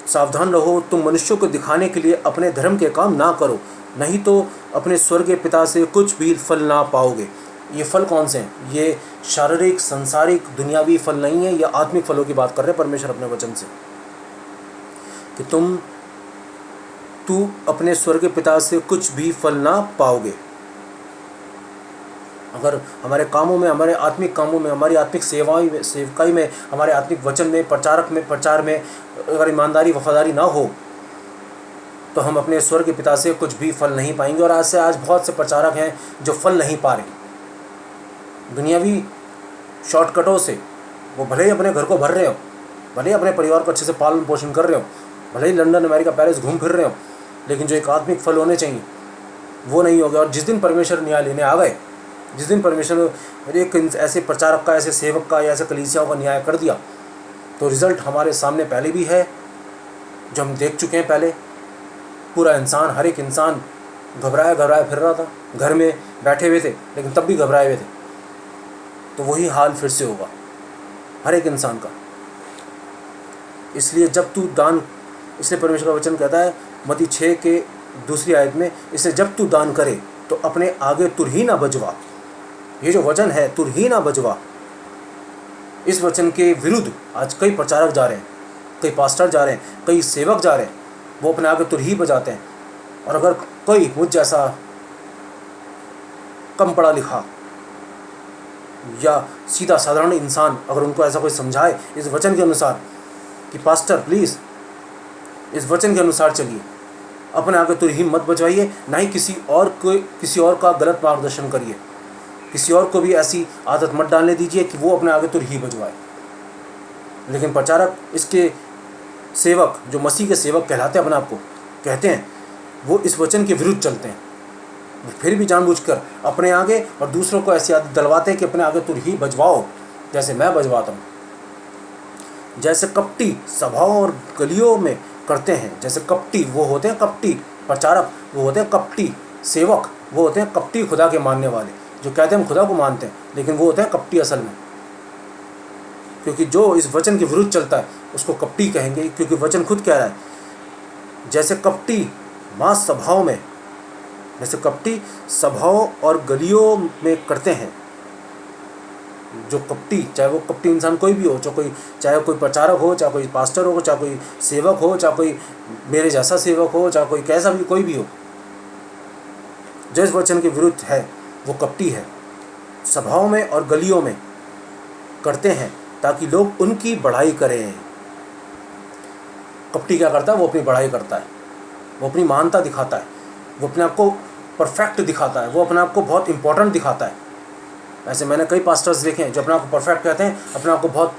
Speaker 1: सावधान रहो, तुम मनुष्यों को दिखाने के लिए अपने धर्म के काम ना करो, नहीं तो अपने स्वर्गीय पिता से कुछ भी फल ना पाओगे। ये फल कौन से हैं? ये शारीरिक, संसारिक, दुनियावी फल नहीं है, या आत्मिक फलों की बात कर रहे हैं परमेश्वर अपने वचन से, कि तू अपने स्वर्गीय पिता से कुछ भी फल ना पाओगे। अगर हमारे कामों में, हमारे आत्मिक कामों में, हमारी आत्मिक सेवकाई में, हमारे आत्मिक वचन में, प्रचार में अगर ईमानदारी, वफादारी ना हो, तो हम अपने स्वर्ग के पिता से कुछ भी फल नहीं पाएंगे। और आज बहुत से प्रचारक हैं जो फल नहीं पा रहे, दुनियावी शॉर्टकटों से वो भले ही अपने घर को भर रहे हो, भले ही अपने परिवार को अच्छे से पालन पोषण कर रहे हो, भले ही लंदन अमेरिका पेरिस घूम फिर रहे हो, लेकिन जो एक आत्मिक फल होने चाहिए वो नहीं हो गया। और जिस दिन परमेश्वर न्याय लेने आ गए, जिस दिन परमेश्वर एक ऐसे प्रचारक का, ऐसे सेवक का या ऐसे कलीसियाओं का न्याय कर दिया, तो रिज़ल्ट हमारे सामने पहले भी है, जो हम देख चुके हैं पहले। पूरा इंसान, हर एक इंसान घबराया फिर रहा था, घर में बैठे हुए थे लेकिन तब भी घबराए हुए थे। तो वही हाल फिर से होगा हर एक इंसान का। इसलिए जब तू दान, इसलिए परमेश्वर का वचन कहता है मत्ती 6 के 2 आयत में, इसलिए जब तू दान करे तो अपने आगे तुर ही ना बजवा। ये जो वचन है, तुर ही ना बजवा, इस वचन के विरुद्ध आज कई प्रचारक जा रहे हैं, कई पास्टर जा रहे हैं, कई सेवक जा रहे हैं, वो अपने आगे तुर ही बजाते हैं। और अगर कोई मुझ जैसा कम पढ़ा लिखा या सीधा साधारण इंसान अगर उनको ऐसा कोई समझाए इस वचन के अनुसार कि पास्टर प्लीज़ इस वचन के अनुसार चलिए, अपने आगे तुर ही मत बजवाइए, ना ही किसी और का गलत मार्गदर्शन करिए, किसी और को भी ऐसी आदत मत डालने दीजिए कि वो अपने आगे तुर ही बजवाए। लेकिन प्रचारक, इसके सेवक, जो मसीह के सेवक कहलाते हैं, अपने आप को कहते हैं, वो इस वचन के विरुद्ध चलते हैं। फिर भी जानबूझकर अपने आगे और दूसरों को ऐसी आदत डलवाते हैं कि अपने आगे तुर ही बजवाओ, जैसे मैं बजवाता हूँ। जैसे कपटी सभाओं और गलियों में करते हैं, जैसे कपटी वो होते हैं, कपटी प्रचारक वो होते हैं, कपटी सेवक वो होते हैं, कपटी खुदा के मानने वाले, जो कहते हैं हम खुदा को मानते हैं, लेकिन वो होते हैं कपटी असल में। क्योंकि जो इस वचन के विरुद्ध चलता है उसको कपटी कहेंगे, क्योंकि वचन खुद कह रहा है जैसे कपटी माँ सभाओं में, जैसे कपटी सभाओं और गलियों में करते हैं। जो कपटी, चाहे वो कपटी इंसान कोई भी हो, चाहे कोई प्रचारक हो, चाहे कोई पास्टर हो, चाहे कोई सेवक हो, चाहे कोई मेरे जैसा सेवक हो, चाहे कोई कैसा भी कोई भी हो, जो इस वचन के विरुद्ध है वो कपटी है। सभाओं में और गलियों में करते हैं ताकि लोग उनकी बढ़ाई करें। कपटी क्या करता है? वो अपनी बढ़ाई करता है, वो अपनी महानता दिखाता है, वो अपने आप को परफेक्ट दिखाता है, वो अपने आप को बहुत इंपॉर्टेंट दिखाता है। ऐसे मैंने कई पास्टर्स देखे हैं जो अपने आप को परफेक्ट कहते हैं, अपने आप को बहुत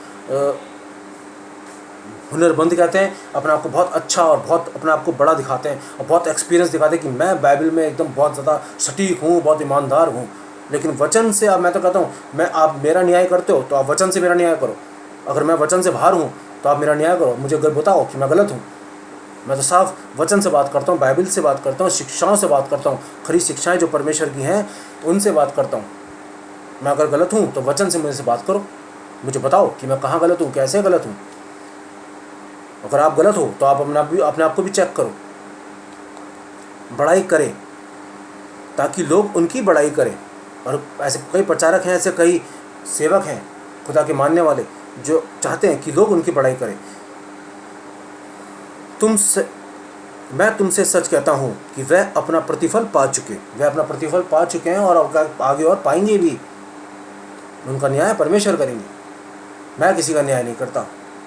Speaker 1: हुनरमंद कहते हैं, अपने आप को बहुत अच्छा और बहुत अपने आप को बड़ा दिखाते हैं और बहुत एक्सपीरियंस दिखाते हैं कि मैं बाइबल में एकदम बहुत ज़्यादा सटीक हूँ, बहुत ईमानदार हूँ। लेकिन वचन से अब मैं तो कहता हूँ, आप मेरा न्याय करते हो तो आप वचन से मेरा न्याय करो। अगर मैं वचन से बाहर हूँ तो आप मेरा न्याय करो, मुझे बताओ कि मैं गलत हूँ। मैं तो साफ वचन से बात करता हूँ, बाइबल से बात करता हूँ, शिक्षाओं से बात करता हूँ, खरी शिक्षाएँ जो परमेश्वर की हैं उनसे बात करता हूँ। मैं अगर गलत हूँ तो वचन से मुझसे बात करो, मुझे बताओ कि मैं कहाँ गलत हूँ, कैसे गलत हूँ। अगर आप गलत हो तो आप अपने आप को भी चेक करो, बड़ाई करें ताकि लोग उनकी बड़ाई करें। और ऐसे कई प्रचारक हैं, ऐसे कई सेवक हैं खुदा के मानने वाले जो चाहते हैं कि लोग उनकी बड़ाई करें। मैं तुमसे सच कहता हूँ कि वह अपना प्रतिफल पा चुके हैं और आगे और पाएंगे भी। उनका न्याय परमेश्वर करेंगे। मैं किसी का न्याय नहीं करता,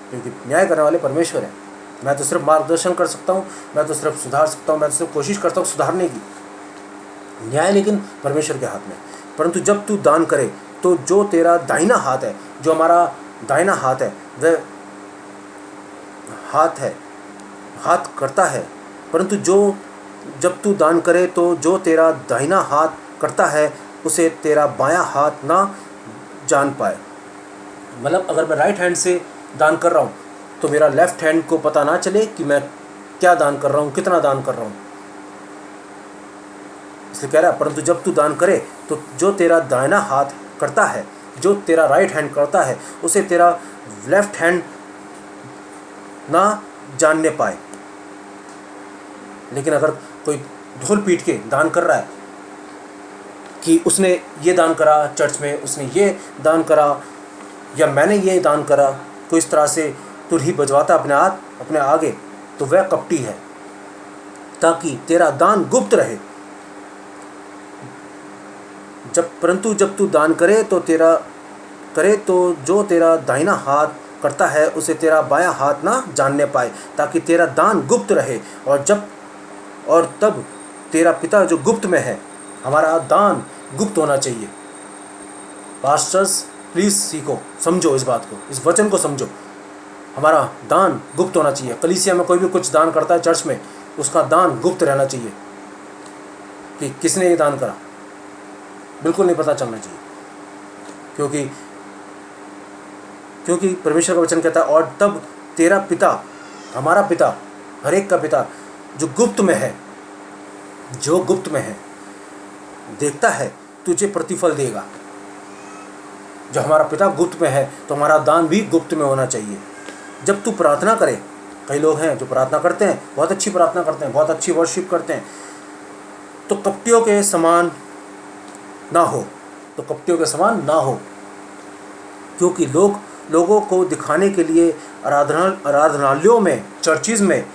Speaker 1: क्योंकि न्याय करने वाले परमेश्वर हैं। मैं तो सिर्फ मार्गदर्शन कर सकता हूँ, मैं तो सिर्फ सुधार सकता हूँ, मैं तो सिर्फ कोशिश करता हूँ सुधारने की। न्याय लेकिन परमेश्वर के हाथ में। परंतु जब तू दान करे तो जो तेरा दाहिना हाथ है, जो हमारा दाहिना हाथ है, वह हाथ करता है। परंतु जब तू दान करे तो जो तेरा दाहिना हाथ करता है उसे तेरा बायां हाथ ना जान पाए। मतलब अगर मैं राइट हैंड से दान कर रहा हूँ तो मेरा लेफ्ट हैंड को पता ना चले कि मैं क्या दान कर रहा हूँ, कितना दान कर रहा हूँ। इसलिए कह रहा है, परंतु जब तू दान करे तो जो तेरा दाहिना हाथ करता है, जो तेरा राइट हैंड करता है, उसे तेरा लेफ्ट हैंड ना जानने पाए। लेकिन अगर कोई ढोल पीट के दान कर रहा है कि उसने ये दान करा चर्च में, उसने ये दान करा या मैंने ये दान करा, कोई इस तरह से तुर ही बजवाता अपने आगे, तो वह कपटी है। ताकि तेरा दान गुप्त रहे। परंतु जब तू दान करे तो जो तेरा दाहिना हाथ करता है उसे तेरा बायां हाथ ना जानने पाए, ताकि तेरा दान गुप्त रहे और तब तेरा पिता जो गुप्त में है। हमारा दान गुप्त होना चाहिए। पास्टर्स प्लीज़ सीखो, समझो इस बात को, इस वचन को समझो। हमारा दान गुप्त होना चाहिए। कलीसिया में कोई भी कुछ दान करता है चर्च में, उसका दान गुप्त रहना चाहिए कि किसने ये दान करा, बिल्कुल नहीं पता चलना चाहिए। क्योंकि परमेश्वर का वचन कहता है, और तब तेरा पिता, हमारा पिता, हर एक का पिता जो गुप्त में है, जो गुप्त में है, देखता है, तुझे प्रतिफल देगा। जो हमारा पिता गुप्त में है तो हमारा दान भी गुप्त में होना चाहिए। जब तू प्रार्थना करे, कई लोग हैं जो प्रार्थना करते हैं, बहुत अच्छी प्रार्थना करते हैं, बहुत अच्छी वर्शिप करते हैं, तो कपटियों के समान ना हो, तो कपटियों के समान ना हो। क्योंकि लोगों को दिखाने के लिए आराधनालयों में, चर्चिज़ में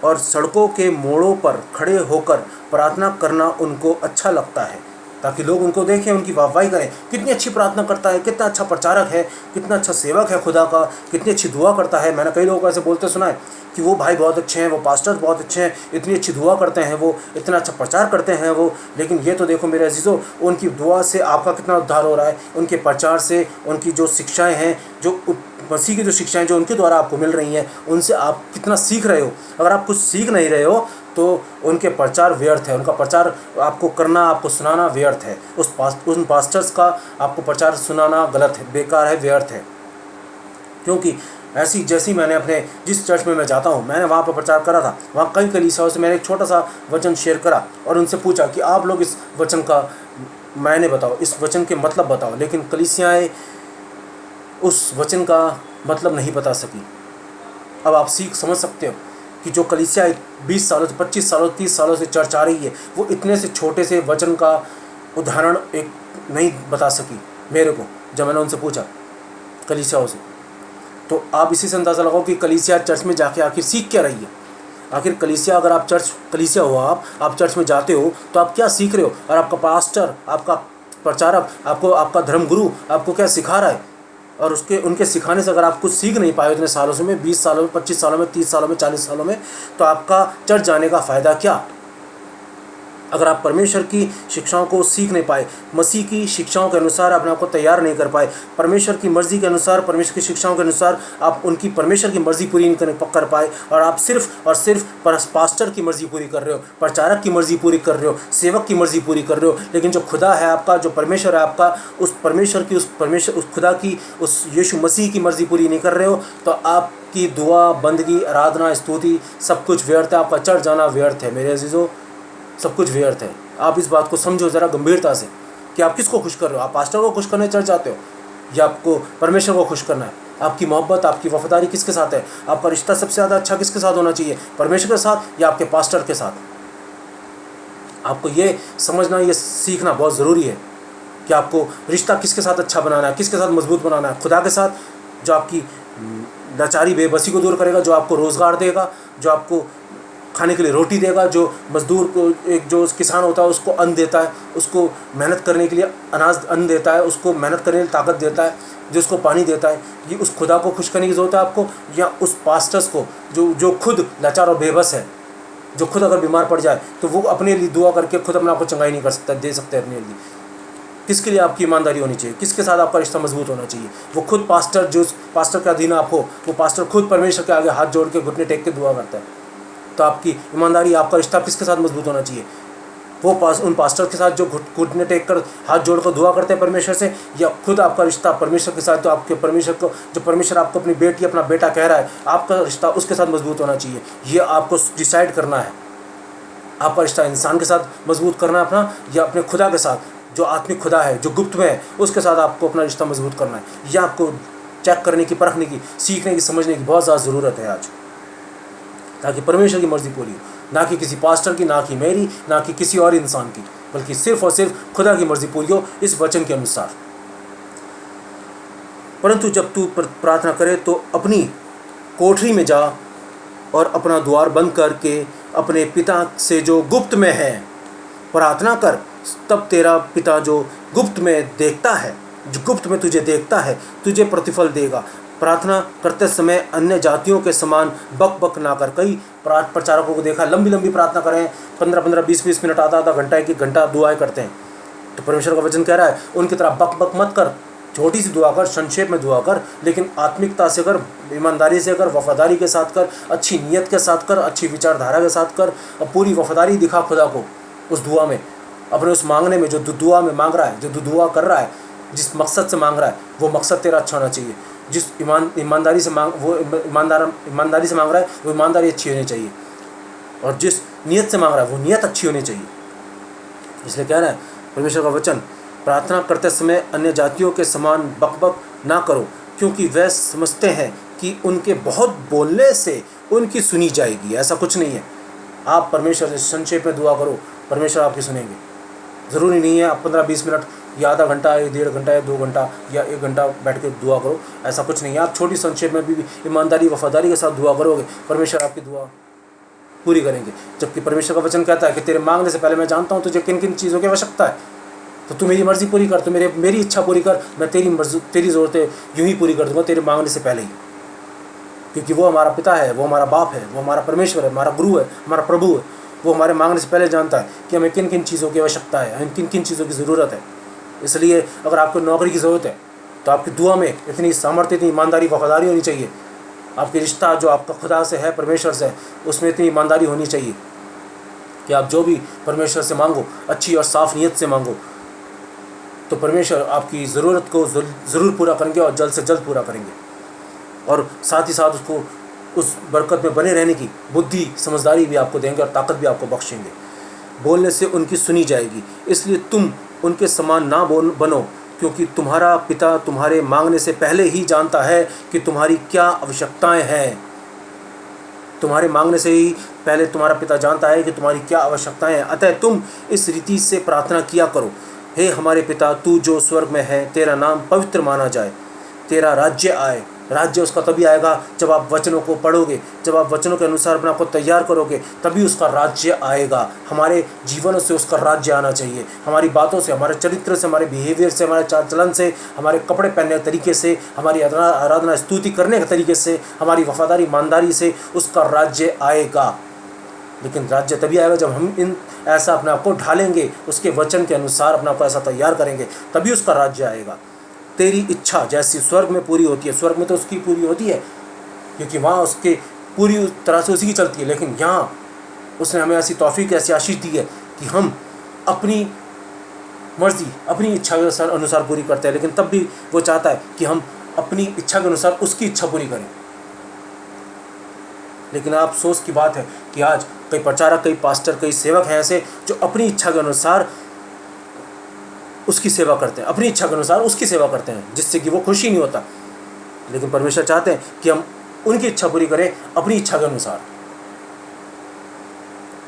Speaker 1: और सड़कों के मोड़ों पर खड़े होकर प्रार्थना करना उनको अच्छा लगता है, ताकि लोग उनको देखें, उनकी वाहवाही करें, कितनी अच्छी प्रार्थना करता है, कितना अच्छा प्रचारक है, कितना अच्छा सेवक है खुदा का, कितनी अच्छी दुआ करता है। मैंने कई लोगों को ऐसे बोलते सुना है कि वो भाई बहुत अच्छे हैं, वो पास्टर बहुत अच्छे हैं, इतनी अच्छी दुआ करते हैं, वो इतना अच्छा प्रचार करते हैं वो, लेकिन ये तो देखो मेरे अजीज़ों, उनकी दुआ से आपका कितना उद्धार हो रहा है, उनके प्रचार से, उनकी जो शिक्षाएँ हैं, जो मसीह की जो शिक्षाएं जो उनके द्वारा आपको मिल रही हैं, उनसे आप कितना सीख रहे हो। अगर आप कुछ सीख नहीं रहे हो तो उनके प्रचार व्यर्थ है, उनका प्रचार आपको करना, आपको सुनाना व्यर्थ है। उन पास्टर्स का आपको प्रचार सुनाना गलत है, बेकार है, व्यर्थ है। क्योंकि ऐसी जैसी मैंने अपने जिस चर्च में मैं जाता हूँ, मैंने वहाँ पर प्रचार करा था, वहाँ कई कलीसियाओं से मैंने एक छोटा सा वचन शेयर करा और उनसे पूछा कि आप लोग इस वचन का मायने बताओ, इस वचन के मतलब बताओ, लेकिन कलीसियाएँ उस वचन का मतलब नहीं बता सकी। अब आप समझ सकते हो कि जो कलीसिया 20 सालों से, 25 सालों, 30 सालों से चर्च आ रही है, वो इतने से छोटे से वचन का उदाहरण एक नहीं बता सकी मेरे को, जब मैंने उनसे पूछा कलीसियाओं से। तो आप इसी से अंदाज़ा लगाओ कि कलीसिया चर्च में जाके आखिर सीख क्या रही है। आखिर कलीसिया, अगर आप कलीसिया हो, आप चर्च में जाते हो तो आप क्या सीख रहे हो, और आपका पास्टर, आपका प्रचारक, आपका धर्मगुरु आपको क्या सिखा रहा है, और उनके सिखाने से अगर आप कुछ सीख नहीं पाए इतने सालों से, में 20 सालों में, 25 सालों में, 30 सालों में, 40 सालों में, तो आपका चर्च जाने का फ़ायदा क्या। अगर आप परमेश्वर की शिक्षाओं को सीख नहीं पाए, मसीह की शिक्षाओं के अनुसार अपने आप को तैयार नहीं कर पाए, परमेश्वर की मर्ज़ी के अनुसार, परमेश्वर की शिक्षाओं के अनुसार आप उनकी परमेश्वर की मर्ज़ी पूरी नहीं कर पाए, और आप सिर्फ और सिर्फ पास्टर की मर्ज़ी पूरी कर रहे हो, प्रचारक की मर्ज़ी पूरी कर रहे हो, सेवक की मर्ज़ी पूरी कर रहे हो, लेकिन जो खुदा है आपका, जो परमेश्वर है आपका, उस खुदा की, उस यीशु मसीह की मर्ज़ी पूरी नहीं कर रहे हो, तो आपकी दुआ, बंदगी, आराधना, स्तुति सब कुछ व्यर्थ है, आपका चर्च जाना व्यर्थ है मेरे अजीज़ों, सब कुछ व्यर्थ है। आप इस बात को समझो ज़रा गंभीरता से कि आप किसको खुश कर रहे हो। आप पास्टर को खुश करने चर्च जाते हो या आपको परमेश्वर को खुश करना है। आपकी मोहब्बत, आपकी वफादारी किसके साथ है, आपका रिश्ता सबसे ज़्यादा अच्छा किसके साथ होना चाहिए, परमेश्वर के साथ या आपके पास्टर के साथ। आपको ये समझना, ये सीखना बहुत ज़रूरी है कि आपको रिश्ता किसके साथ अच्छा बनाना है, किसके साथ मजबूत बनाना है। खुदा के साथ, जो आपकी लाचारी, बेबसी को दूर करेगा, जो आपको रोज़गार देगा, जो आपको खाने के लिए रोटी देगा, जो मज़दूर को, एक जो किसान होता है उसको अन्न देता है, उसको मेहनत करने के लिए अन्न देता है, उसको मेहनत करने के लिए ताकत देता है, जो उसको पानी देता है। ये उस खुदा को खुश करने की ज़रूरत है आपको, या उस पास्टर्स को जो खुद लाचार और बेबस है, जो खुद अगर बीमार पड़ जाए तो वो अपने लिए दुआ करके खुद अपने आप को चंगाई नहीं कर सकता, दे सकते हैं अपने लिए। किसके लिए आपकी ईमानदारी होनी चाहिए, किसके साथ आपका रिश्ता मजबूत होना चाहिए। वो खुद पास्टर, जो पास्टर के अधीन आप हो, वो पास्टर खुद परमेश्वर के आगे हाथ जोड़ के, घुटने टेक के दुआ करता है। तो आपकी ईमानदारी, आपका रिश्ता किसके साथ मजबूत होना चाहिए। वो उन पास्टर के साथ जो घुटने टेक कर, हाथ जोड़ कर दुआ करते हैं परमेश्वर से, या खुद आपका रिश्ता परमेश्वर के साथ, तो आपके परमेश्वर को, जो परमेश्वर आपको अपनी बेटी, अपना बेटा कह रहा है, आपका रिश्ता उसके साथ मजबूत होना चाहिए। ये आपको डिसाइड करना है। आपका रिश्ता इंसान के साथ मजबूत करना है अपना, या अपने खुदा के साथ, जो आत्मिक खुदा है, जो गुप्त में है, उसके साथ आपको अपना रिश्ता मजबूत करना है। यह आपको चेक करने की, परखने की, सीखने की, समझने की बहुत ज़्यादा ज़रूरत है आज, ताकि परमेश्वर की मर्ज़ी पूरी हो, ना कि किसी पास्टर की, ना कि मेरी, ना कि किसी और इंसान की, बल्कि सिर्फ और सिर्फ खुदा की मर्ज़ी पूरी हो इस वचन के अनुसार। परंतु जब तू प्रार्थना करे तो अपनी कोठरी में जा और अपना द्वार बंद करके अपने पिता से जो गुप्त में है प्रार्थना कर, तब तेरा पिता जो गुप्त में देखता है, जो गुप्त में तुझे देखता है, तुझे प्रतिफल देगा। प्रार्थना करते समय अन्य जातियों के समान बक बक ना कर। कई प्रचारकों को देखा, लंबी लंबी प्रार्थना करें, 15-15, 20-20 मिनट, आधा घंटा, 1-1 घंटा दुआएं करते हैं। तो परमेश्वर का वचन कह रहा है उनकी तरह बक बक मत कर, छोटी सी दुआ कर, संक्षेप में दुआ कर, लेकिन आत्मिकता से कर, ईमानदारी से कर, वफादारी के साथ कर, अच्छी नीयत के साथ कर, अच्छी विचारधारा के साथ कर, और पूरी वफादारी दिखा खुदा को उस दुआ में, अपने उस मांगने में, जो दुआ में मांग रहा है, जो दुआ कर रहा है, जिस मकसद से मांग रहा है, वो मकसद तेरा अच्छा होना चाहिए। जिस ईमानदारी से ईमानदारी से मांग रहा है, वो ईमानदारी अच्छी होनी चाहिए, और जिस नीयत से मांग रहा है, वो नीयत अच्छी होनी चाहिए। इसलिए कह रहा है परमेश्वर का वचन, प्रार्थना करते समय अन्य जातियों के समान बकबक ना करो, क्योंकि वह समझते हैं कि उनके बहुत बोलने से उनकी सुनी जाएगी। ऐसा कुछ नहीं है। आप परमेश्वर से संक्षेप में दुआ करो, परमेश्वर आपकी सुनेंगे। ज़रूरी नहीं है आप 15-20 मिनट या आधा घंटा या 1.5 घंटा या 2 घंटा या 1 घंटा बैठ के दुआ करो, ऐसा कुछ नहीं है। आप छोटी संक्षेप में भी ईमानदारी वफादारी के साथ दुआ करोगे, परमेश्वर आपकी दुआ पूरी करेंगे। जबकि परमेश्वर का वचन कहता है कि तेरे मांगने से पहले मैं जानता हूँ तुझे किन किन चीज़ों की आवश्यकता है, तो तू मेरी मर्ज़ी पूरी कर, तो मेरी इच्छा पूरी कर, मैं तेरी ज़रूरतें यूँ ही पूरी कर दूँगा तेरे मांगने से पहले ही। क्योंकि वो हमारा पिता है, वो हमारा बाप है, वो हमारा परमेश्वर है, हमारा गुरु है, हमारा प्रभु है। वो हमारे मांगने से पहले जानता है कि हमें किन किन चीज़ों की आवश्यकता है, हमें किन किन चीज़ों की ज़रूरत है। इसलिए अगर आपको नौकरी की ज़रूरत है, तो आपकी दुआ में इतनी सामर्थ्य, इतनी ईमानदारी वफादारी होनी चाहिए। आपके रिश्ता जो आपका खुदा से है, परमेश्वर से, उसमें इतनी ईमानदारी होनी चाहिए कि आप जो भी परमेश्वर से मांगो, अच्छी और साफ़ नीयत से मांगो, तो परमेश्वर आपकी ज़रूरत को ज़रूर पूरा करेंगे और जल्द से जल्द पूरा करेंगे। और साथ ही साथ उसको उस बरकत में बने रहने की बुद्धि समझदारी भी आपको देंगे और ताकत भी आपको बख्शेंगे। बोलने से उनकी सुनी जाएगी, इसलिए तुम उनके समान ना बनो, क्योंकि तुम्हारा पिता तुम्हारे मांगने से पहले ही जानता है कि तुम्हारी क्या आवश्यकताएं हैं। तुम्हारे मांगने से ही पहले तुम्हारा पिता जानता है कि तुम्हारी क्या आवश्यकताएं हैं। अतः तुम इस रीति से प्रार्थना किया करो, हे हमारे पिता, तू जो स्वर्ग में है, तेरा नाम पवित्र माना जाए, तेरा राज्य आए। राज्य उसका तभी आएगा जब आप वचनों को पढ़ोगे, जब आप वचनों के अनुसार अपने आप को तैयार करोगे, तभी उसका राज्य आएगा। हमारे जीवनों से उसका राज्य आना चाहिए, हमारी बातों से, हमारे चरित्र से, हमारे बिहेवियर से, हमारे चाल चलन से, हमारे कपड़े पहनने के तरीके से, हमारी आराधना स्तुति करने के तरीके से, हमारी वफादारी ईमानदारी से उसका राज्य आएगा। लेकिन राज्य तभी आएगा जब हम ऐसा अपने आप को ढालेंगे, उसके वचन के अनुसार अपने आप को ऐसा तैयार करेंगे, तभी उसका राज्य आएगा। तेरी इच्छा जैसी स्वर्ग में पूरी होती है, स्वर्ग में तो उसकी पूरी होती है क्योंकि वहाँ उसके पूरी तरह से उसी की चलती है, लेकिन यहाँ उसने हमें ऐसी तौफीक, ऐसी आशीष दी है कि हम अपनी मर्जी, अपनी इच्छा के अनुसार पूरी करते हैं। लेकिन तब भी वो चाहता है कि हम अपनी इच्छा के अनुसार उसकी इच्छा पूरी करें। लेकिन आप अफसोस की बात है कि आज कई प्रचारक, कई पास्टर, कई सेवक हैं ऐसे जो अपनी इच्छा के अनुसार उसकी सेवा करते हैं, अपनी इच्छा के अनुसार उसकी सेवा करते हैं, जिससे कि वो खुशी नहीं होता। लेकिन परमेश्वर चाहते हैं कि हम उनकी इच्छा पूरी करें अपनी इच्छा के अनुसार।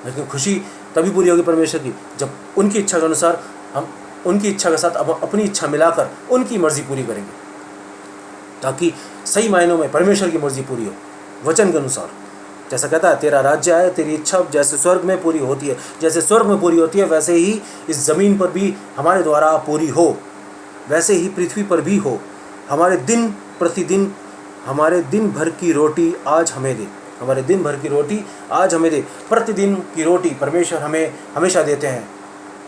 Speaker 1: लेकिन खुशी तभी पूरी होगी परमेश्वर की जब उनकी इच्छा के अनुसार हम उनकी इच्छा के साथ अब अपनी इच्छा मिलाकर उनकी मर्जी पूरी करेंगे, ताकि सही मायनों में परमेश्वर की मर्जी पूरी हो वचन के अनुसार। जैसा कहता है, तेरा राज्य आए, तेरी इच्छा जैसे स्वर्ग में पूरी होती है, जैसे स्वर्ग में पूरी होती है वैसे ही इस ज़मीन पर भी हमारे द्वारा पूरी हो, वैसे ही पृथ्वी पर भी हो। हमारे दिन भर की रोटी आज हमें दे। हमारे दिन भर की रोटी आज हमें दे। प्रतिदिन की रोटी परमेश्वर हमें हमेशा देते हैं।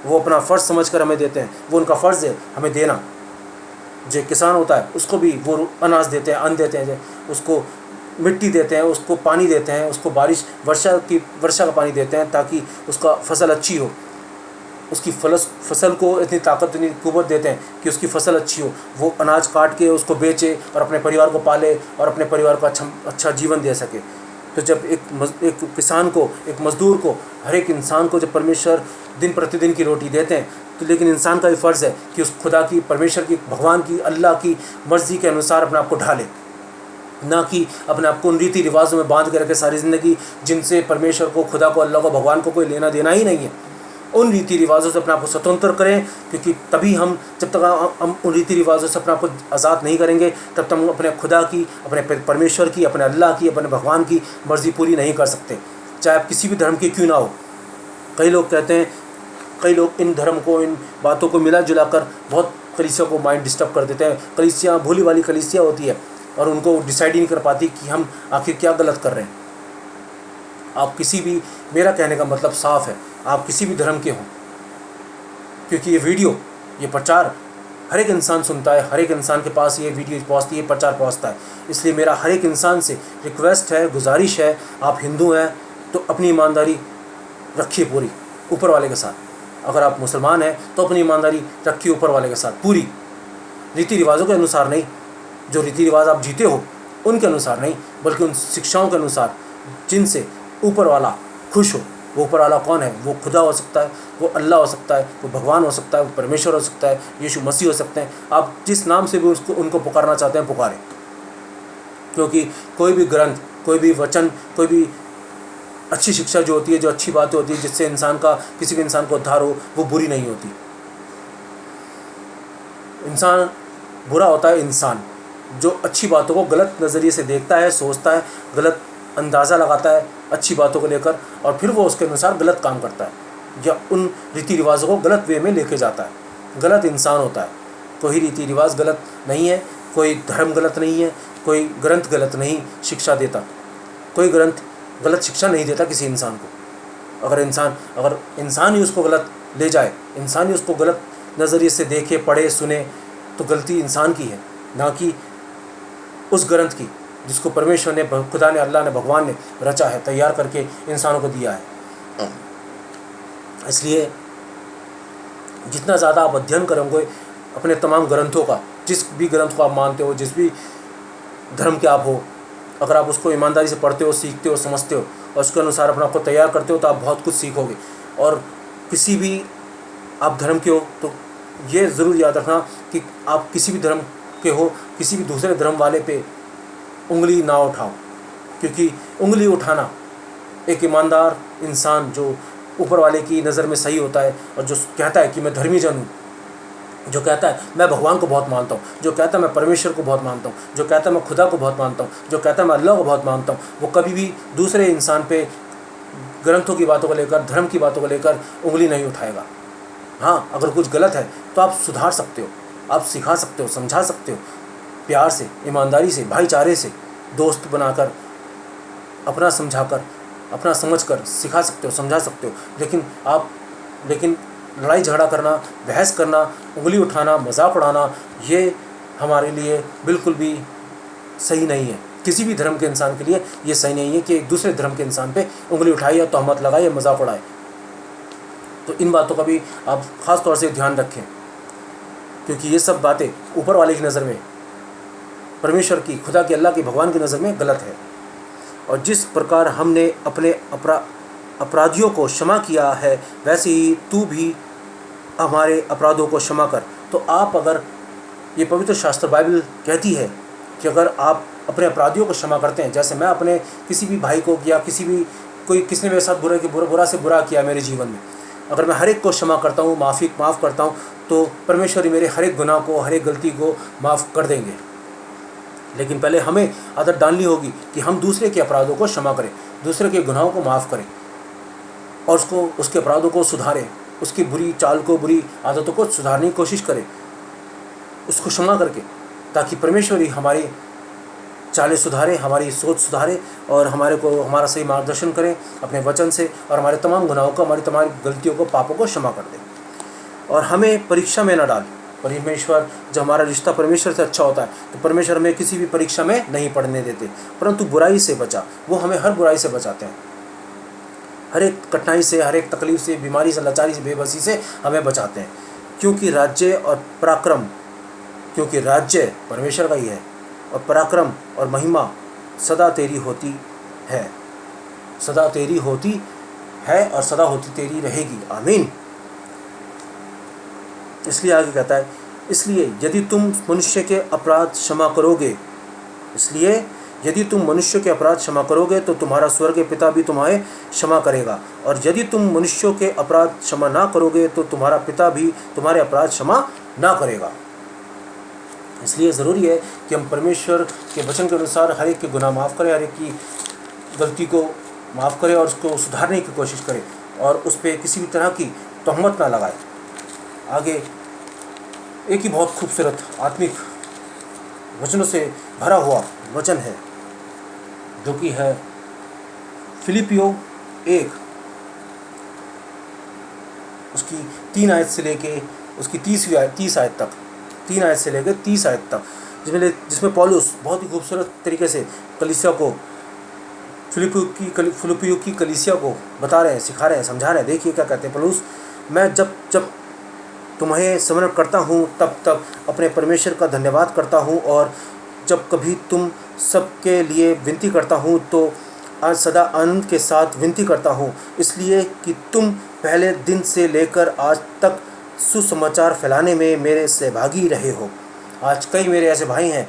Speaker 1: वो अपना फ़र्ज़ समझकर हमें देते हैं, वो उनका फ़र्ज़ है हमें देना। जो किसान होता है उसको भी वो अनाज देते हैं, अन्न देते हैं, उसको मिट्टी देते हैं, उसको पानी देते हैं, उसको वर्षा का पानी देते हैं ताकि उसका फसल अच्छी हो। उसकी फसल को इतनी ताकत, इतनी कुव्वत देते हैं कि उसकी फसल अच्छी हो, वो अनाज काट के उसको बेचे और अपने परिवार को पाले और अपने परिवार को अच्छा जीवन दे सके। तो जब एक किसान को, एक मज़दूर को, हर एक इंसान को जब परमेश्वर दिन प्रतिदिन की रोटी देते हैं, तो लेकिन इंसान का भी फ़र्ज़ है कि उस खुदा की, परमेश्वर की, भगवान की, अल्लाह की मर्ज़ी के अनुसार अपने आप को ढाले, ना कि अपने आप को उन रीति रिवाजों में बांध के रखे सारी ज़िंदगी, जिनसे परमेश्वर को, खुदा को, अल्लाह को, भगवान को कोई लेना देना ही नहीं है। उन रीति रिवाजों से अपने आप को स्वतंत्र करें, क्योंकि तभी हम, जब तक हम उन रीति रिवाजों से अपने आप को आज़ाद नहीं करेंगे, तब तक हम अपने खुदा की, अपने परमेश्वर की, अपने अल्लाह की, अपने भगवान की मर्ज़ी पूरी नहीं कर सकते, चाहे आप किसी भी धर्म के क्यों ना हो। कई लोग कहते हैं, कई लोग इन धर्म को, इन बातों को मिला जुला कर बहुत कलीसिया को माइंड डिस्टर्ब कर देते हैं। कलीसिया भोली वाली कलीसिया होती है और उनको डिसाइड ही नहीं कर पाती कि हम आखिर क्या गलत कर रहे हैं। आप किसी भी, मेरा कहने का मतलब साफ है, आप किसी भी धर्म के हों, क्योंकि ये वीडियो, ये प्रचार हर एक इंसान सुनता है, हर एक इंसान के पास ये वीडियो पहुँचती है, प्रचार पहुँचता है। इसलिए मेरा हर एक इंसान से रिक्वेस्ट है, गुजारिश है, आप हिंदू हैं तो अपनी ईमानदारी रखिए पूरी ऊपर वाले के साथ। अगर आप मुसलमान हैं तो अपनी ईमानदारी रखिए ऊपर वाले के साथ पूरी, रीति रिवाजों के अनुसार नहीं, जो रीति रिवाज आप जीते हो उनके अनुसार नहीं, बल्कि उन शिक्षाओं के अनुसार जिनसे ऊपर वाला खुश हो। वो ऊपर वाला कौन है? वो खुदा हो सकता है, वो अल्लाह हो सकता है, वो भगवान हो सकता है, वो परमेश्वर हो सकता है, यीशु मसीह हो सकते हैं। आप जिस नाम से भी उसको उनको पुकारना चाहते हैं पुकारें, क्योंकि कोई भी ग्रंथ, कोई भी वचन, कोई भी अच्छी शिक्षा जो होती है, जो अच्छी बातें होती है, जिससे इंसान का, किसी भी इंसान को उद्धार हो, वो बुरी नहीं होती। इंसान बुरा होता है इंसान जो अच्छी बातों को गलत नज़रिए से देखता है, सोचता है, गलत अंदाज़ा लगाता है अच्छी बातों को लेकर, और फिर वो उसके अनुसार गलत काम करता है या उन रीति रिवाजों को गलत वे में लेके जाता है। गलत इंसान होता है। कोई रीति रिवाज गलत नहीं है, कोई धर्म गलत नहीं है, कोई ग्रंथ गलत नहीं शिक्षा देता, कोई ग्रंथ गलत शिक्षा नहीं देता किसी इंसान को। अगर इंसान ही उसको गलत ले जाए, इंसान ही उसको गलत नज़रिए से देखे, पढ़े, सुने, तो गलती इंसान की है, ना कि उस ग्रंथ की जिसको परमेश्वर ने, खुदा ने, अल्लाह ने, भगवान ने रचा है, तैयार करके इंसानों को दिया है। इसलिए जितना ज़्यादा आप अध्ययन करेंगे अपने तमाम ग्रंथों का, जिस भी ग्रंथ को आप मानते हो, जिस भी धर्म के आप हो, अगर आप उसको ईमानदारी से पढ़ते हो, सीखते हो, समझते हो और उसके अनुसार अपने आप को तैयार करते हो, तो आप बहुत कुछ सीखोगे। और किसी भी आप धर्म के हो तो ये ज़रूर याद रखना कि आप किसी भी धर्म के हो, किसी भी दूसरे धर्म वाले पे उंगली ना उठाओ, क्योंकि उंगली उठाना एक ईमानदार इंसान जो ऊपर वाले की नज़र में सही होता है और जो कहता है कि मैं धर्मी जन हूँ, जो कहता है मैं भगवान को बहुत मानता हूँ, जो कहता है मैं परमेश्वर को बहुत मानता हूँ, जो कहता है मैं खुदा को बहुत मानता हूँ, जो कहता है मैं अल्लाह को बहुत मानता हूँ, वो कभी भी दूसरे इंसान पे ग्रंथों की बातों को लेकर, धर्म की बातों को लेकर उंगली नहीं उठाएगा। हाँ, अगर कुछ गलत है तो आप सुधार सकते हो, आप सिखा सकते हो, समझा सकते हो, प्यार से, ईमानदारी से, भाईचारे से, दोस्त बनाकर, अपना समझाकर, अपना समझकर सिखा सकते हो, समझा सकते हो। लेकिन लड़ाई झगड़ा करना, बहस करना, उंगली उठाना, मजाक उड़ाना, ये हमारे लिए बिल्कुल भी सही नहीं है। किसी भी धर्म के इंसान के लिए ये सही नहीं है कि एक दूसरे धर्म के इंसान पे उंगली उठाए या तोहमत लगाए या मजाक उड़ाए। तो इन बातों का भी आप ख़ास तौर से ध्यान रखें, क्योंकि ये सब बातें ऊपर वाले की नज़र में, परमेश्वर की, खुदा की, अल्लाह की, भगवान की नज़र में गलत है। और जिस प्रकार हमने अपने अपराधियों को क्षमा किया है, वैसे ही तू भी हमारे अपराधों को क्षमा कर। तो आप, अगर ये पवित्र शास्त्र बाइबल कहती है कि अगर आप अपने अपराधियों को क्षमा करते हैं, जैसे मैं अपने किसी भी भाई को या किसने मेरे साथ बुरा से बुरा किया मेरे जीवन में, अगर मैं हर एक को क्षमा करता हूँ, माफ़ करता हूँ, तो परमेश्वर ही मेरे हर एक गुनाह को, हर एक गलती को माफ़ कर देंगे। लेकिन पहले हमें आदत डालनी होगी कि हम दूसरे के अपराधों को क्षमा करें, दूसरे के गुनाहों को माफ़ करें और उसके अपराधों को सुधारें, उसकी बुरी चाल को, बुरी आदतों को सुधारने की कोशिश करें, उसको क्षमा करके, ताकि परमेश्वर ही हमारी चालें सुधारे, हमारी सोच सुधारे और हमारा सही मार्गदर्शन करें अपने वचन से, और हमारे तमाम गुनाहों को, हमारी तमाम गलतियों को, पापों को क्षमा कर दें। और हमें परीक्षा में न डाल। परमेश्वर, जब हमारा रिश्ता परमेश्वर से अच्छा होता है तो परमेश्वर हमें किसी भी परीक्षा में नहीं पढ़ने देते, परंतु बुराई से बचा। वो हमें हर बुराई से बचाते हैं, हर एक कठिनाई से, हर एक तकलीफ से, बीमारी से, लाचारी से, बेबसी से हमें बचाते हैं। क्योंकि राज्य परमेश्वर का ही है, और पराक्रम और महिमा सदा तेरी होती है, सदा तेरी होती है और सदा होती तेरी रहेगी। आमीन। इसलिए आगे कहता है, इसलिए यदि तुम मनुष्य के अपराध क्षमा करोगे तो तुम्हारा स्वर्गीय पिता भी तुम्हें क्षमा करेगा, और यदि तुम मनुष्यों के अपराध क्षमा ना करोगे तो तुम्हारा पिता भी तुम्हारे अपराध क्षमा ना करेगा। इसलिए ज़रूरी है कि हम परमेश्वर के वचन के अनुसार हर एक के गुनाह माफ़ करें, हर एक की गलती को माफ़ करें और उसको सुधारने की कोशिश करें, और उस पर किसी भी तरह की तोहमत ना लगाए। आगे एक ही बहुत खूबसूरत आत्मिक वचनों से भरा हुआ वचन है, जो कि है फिलिपियों 1 उसकी 3 आयत से लेके उसकी 30 आयत तक। 3 आयत से लेकर 30 आयत तक, जिसमें पौलुस बहुत ही खूबसूरत तरीके से कलीसिया को, फिलिपियों की कलीसिया को बता रहे हैं, सिखा रहे हैं, समझा रहे हैं। देखिए क्या कहते हैं पौलुस, मैं जब जब तुम्हें स्मरण करता हूँ तब तब अपने परमेश्वर का धन्यवाद करता हूँ, और जब कभी तुम सबके लिए विनती करता हूँ तो आज सदा आनंद के साथ विनती करता हूँ, इसलिए कि तुम पहले दिन से लेकर आज तक सुसमाचार फैलाने में मेरे सहभागी रहे हो। आज कई मेरे ऐसे भाई हैं